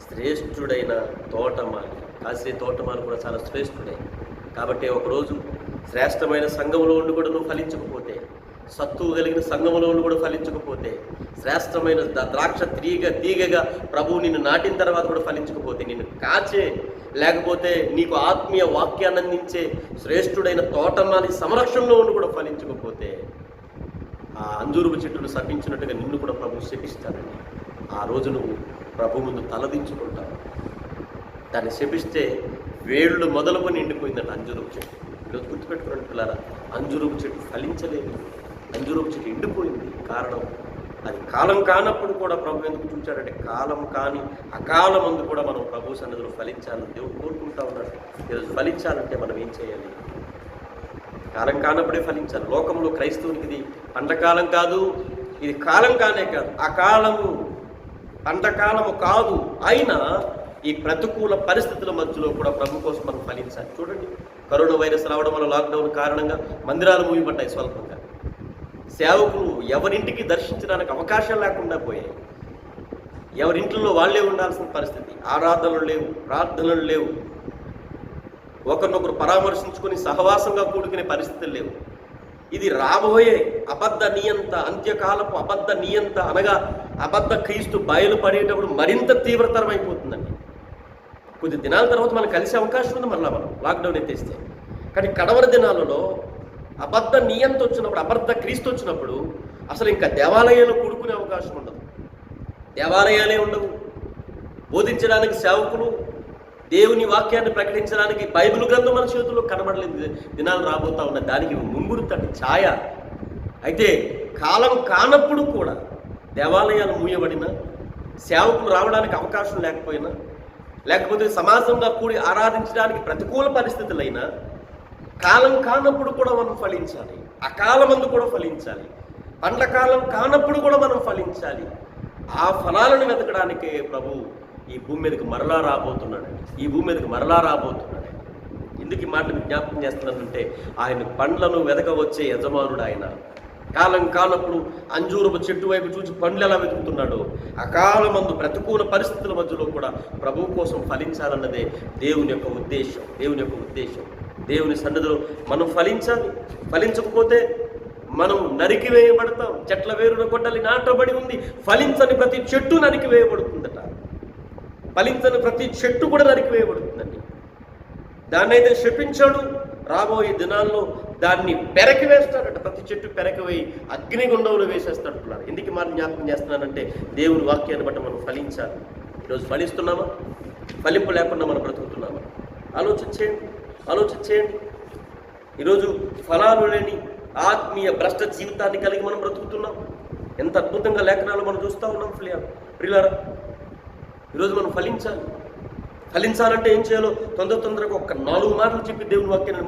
శ్రేష్ఠుడైన తోటమాలి. కాసే తోటమాలి కూడా చాలా శ్రేష్ఠుడే. కాబట్టి ఒకరోజు శ్రేష్టమైన సంఘంలో ఉండి కూడా నువ్వు ఫలించకపోతే, సత్తువు కలిగిన సంఘంలో ఉండి కూడా ఫలించకపోతే, శ్రేష్టమైన ద్రాక్ష తీగగా ప్రభువు నిన్ను నాటిన తర్వాత కూడా ఫలించకపోతే, నిన్ను కాచే లేకపోతే నీకు ఆత్మీయ వాక్యాన్ని అందించే శ్రేష్ఠుడైన తోటమాలి సంరక్షణలో ఉండి కూడా ఫలించకపోతే, ఆ అంజూరుపు చెట్టును శపించినట్టుగా నిన్ను కూడా ప్రభు శపిస్తాడండి. ఆ రోజు నువ్వు ప్రభు ముందు తలదించుకుంటావు. దాన్ని శపిస్తే వేళ్ళు మొదలుకొని ఎండిపోయిందంట అంజూరపు చెట్టు. ఈరోజు గుర్తుపెట్టుకున్నాను పిల్లారా, అంజూరపు చెట్టు ఫలించలేదు, అంజూరపు చెట్టు ఎండిపోయింది. కారణం అది కాలం కానప్పుడు కూడా ప్రభు ఎందుకు చూచాడంటే, కాలం కాని అకాలం ముందు కూడా మనం ప్రభు సన్నిధిలో ఫలించాలని దేవుడు కోరుకుంటా ఉన్నాడు. ఈరోజు ఫలించాలంటే మనం ఏం చేయాలి? కాలం కానప్పుడే ఫలించాలి. లోకంలో క్రైస్తవునికి ఇది పంటకాలం కాదు, ఇది కాలం కానే కాదు, అకాలము పంటకాలము కాదు. అయినా ఈ ప్రతికూల పరిస్థితుల మధ్యలో కూడా ప్రభు కోసం మనం ఫలించాలి. చూడండి, కరోనా వైరస్ రావడం వల్ల లాక్డౌన్ కారణంగా మందిరాలు మూయబడ్డాయి స్వల్పంగా. సేవకులు ఎవరింటికి దర్శించడానికి అవకాశం లేకుండా పోయాయి. ఎవరింట్లో వాళ్ళే ఉండాల్సిన పరిస్థితి. ఆరాధనలు లేవు, ప్రార్థనలు లేవు, ఒకరినొకరు పరామర్శించుకొని సహవాసంగా కూడుకునే పరిస్థితులు లేవు. ఇది రాబోయే అబద్ధ నియంత, అంత్యకాలపు అబద్ధ నియంత అనగా అబద్ధ క్రీస్తు బయలుపడేటప్పుడు మరింత తీవ్రతరం అయిపోతుందండి. కొద్ది దినాల తర్వాత మనం కలిసే అవకాశం ఉంది మళ్ళీ మనం లాక్డౌన్ ఎత్తేస్తే. కానీ కడవరి దినాలలో అబద్ధ నియంత వచ్చినప్పుడు, అబద్ధ క్రీస్తు వచ్చినప్పుడు అసలు ఇంకా దేవాలయాలు కూడుకునే అవకాశం ఉండదు, దేవాలయాలే ఉండవు. బోధించడానికి సేవకులు, దేవుని వాక్యాన్ని ప్రకటించడానికి బైబిల్ గ్రంథం మన చేతుల్లో కనబడలేదు దినాలు రాబోతా ఉన్నాయి. దానికి ముంగురుతటి ఛాయ. అయితే కాలం కానప్పుడు కూడా దేవాలయాలు మూయబడిన, సేవకులు రావడానికి అవకాశం లేకపోయినా, లేకపోతే సమాజంగా కూడి ఆరాధించడానికి ప్రతికూల పరిస్థితులైనా, కాలం కానప్పుడు కూడా మనం ఫలించాలి. అకాలమందు కూడా ఫలించాలి. పండ్ల కాలం కానప్పుడు కూడా మనం ఫలించాలి. ఆ ఫలాలను వెతకడానికే ప్రభు ఈ భూమి మీదకి మరలా రాబోతున్నాడండి. ఈ భూమి మీదకి మరలా రాబోతున్నాడు. ఎందుకు ఈ మాటలు జ్ఞాపకం చేస్తున్నానంటే, ఆయన పండ్లను వెతకవచ్చే యజమానుడు ఆయన. కాలం కానప్పుడు అంజూరపు చెట్టు వైపు చూసి పండ్లు ఎలా వెతుకుతున్నాడో, అకాలమందు ప్రతికూల పరిస్థితుల మధ్యలో కూడా ప్రభువు కోసం ఫలించాలన్నదే దేవుని యొక్క ఉద్దేశం. దేవుని యొక్క ఉద్దేశం. దేవుని సన్నిధిలో మనం ఫలించాలి. ఫలించకపోతే మనం నరికివేయబడతాం. చెట్ల వేరున గొడ్డలి నాటబడి ఉంది. ఫలించని ప్రతి చెట్టు నరికివేయబడుతుందట. ఫలించని ప్రతి చెట్టు కూడా నరికివేయబడుతుందండి. దాన్ని అయితే శపించాడు. రాబోయే దినాల్లో దాన్ని పెరకి వేస్తాడట. ప్రతి చెట్టు పెరకివేయి అగ్నిగుండంలో వేసేస్తాడుతున్నారు. ఎందుకు మనం జ్ఞాపకం చేస్తున్నానంటే, దేవుని వాక్యాన్ని బట్టి మనం ఫలించాలి. ఈరోజు ఫలిస్తున్నామా? ఫలింపు లేకుండా మనం బ్రతుకుతున్నామా? ఆలోచించేయండి. ఈరోజు ఫలాలు లేని ఆత్మీయ భ్రష్ట జీవితాన్ని కలిగి మనం బ్రతుకుతున్నాం. ఎంత అద్భుతంగా లేఖనాలు మనం చూస్తూ ఉన్నాం ప్రియులారా. ఈరోజు మనం ఫలించాలంటే ఏం చేయాలో తొందరగా ఒక 4 మాటలు చెప్పి దేవుని వాక్యాన్ని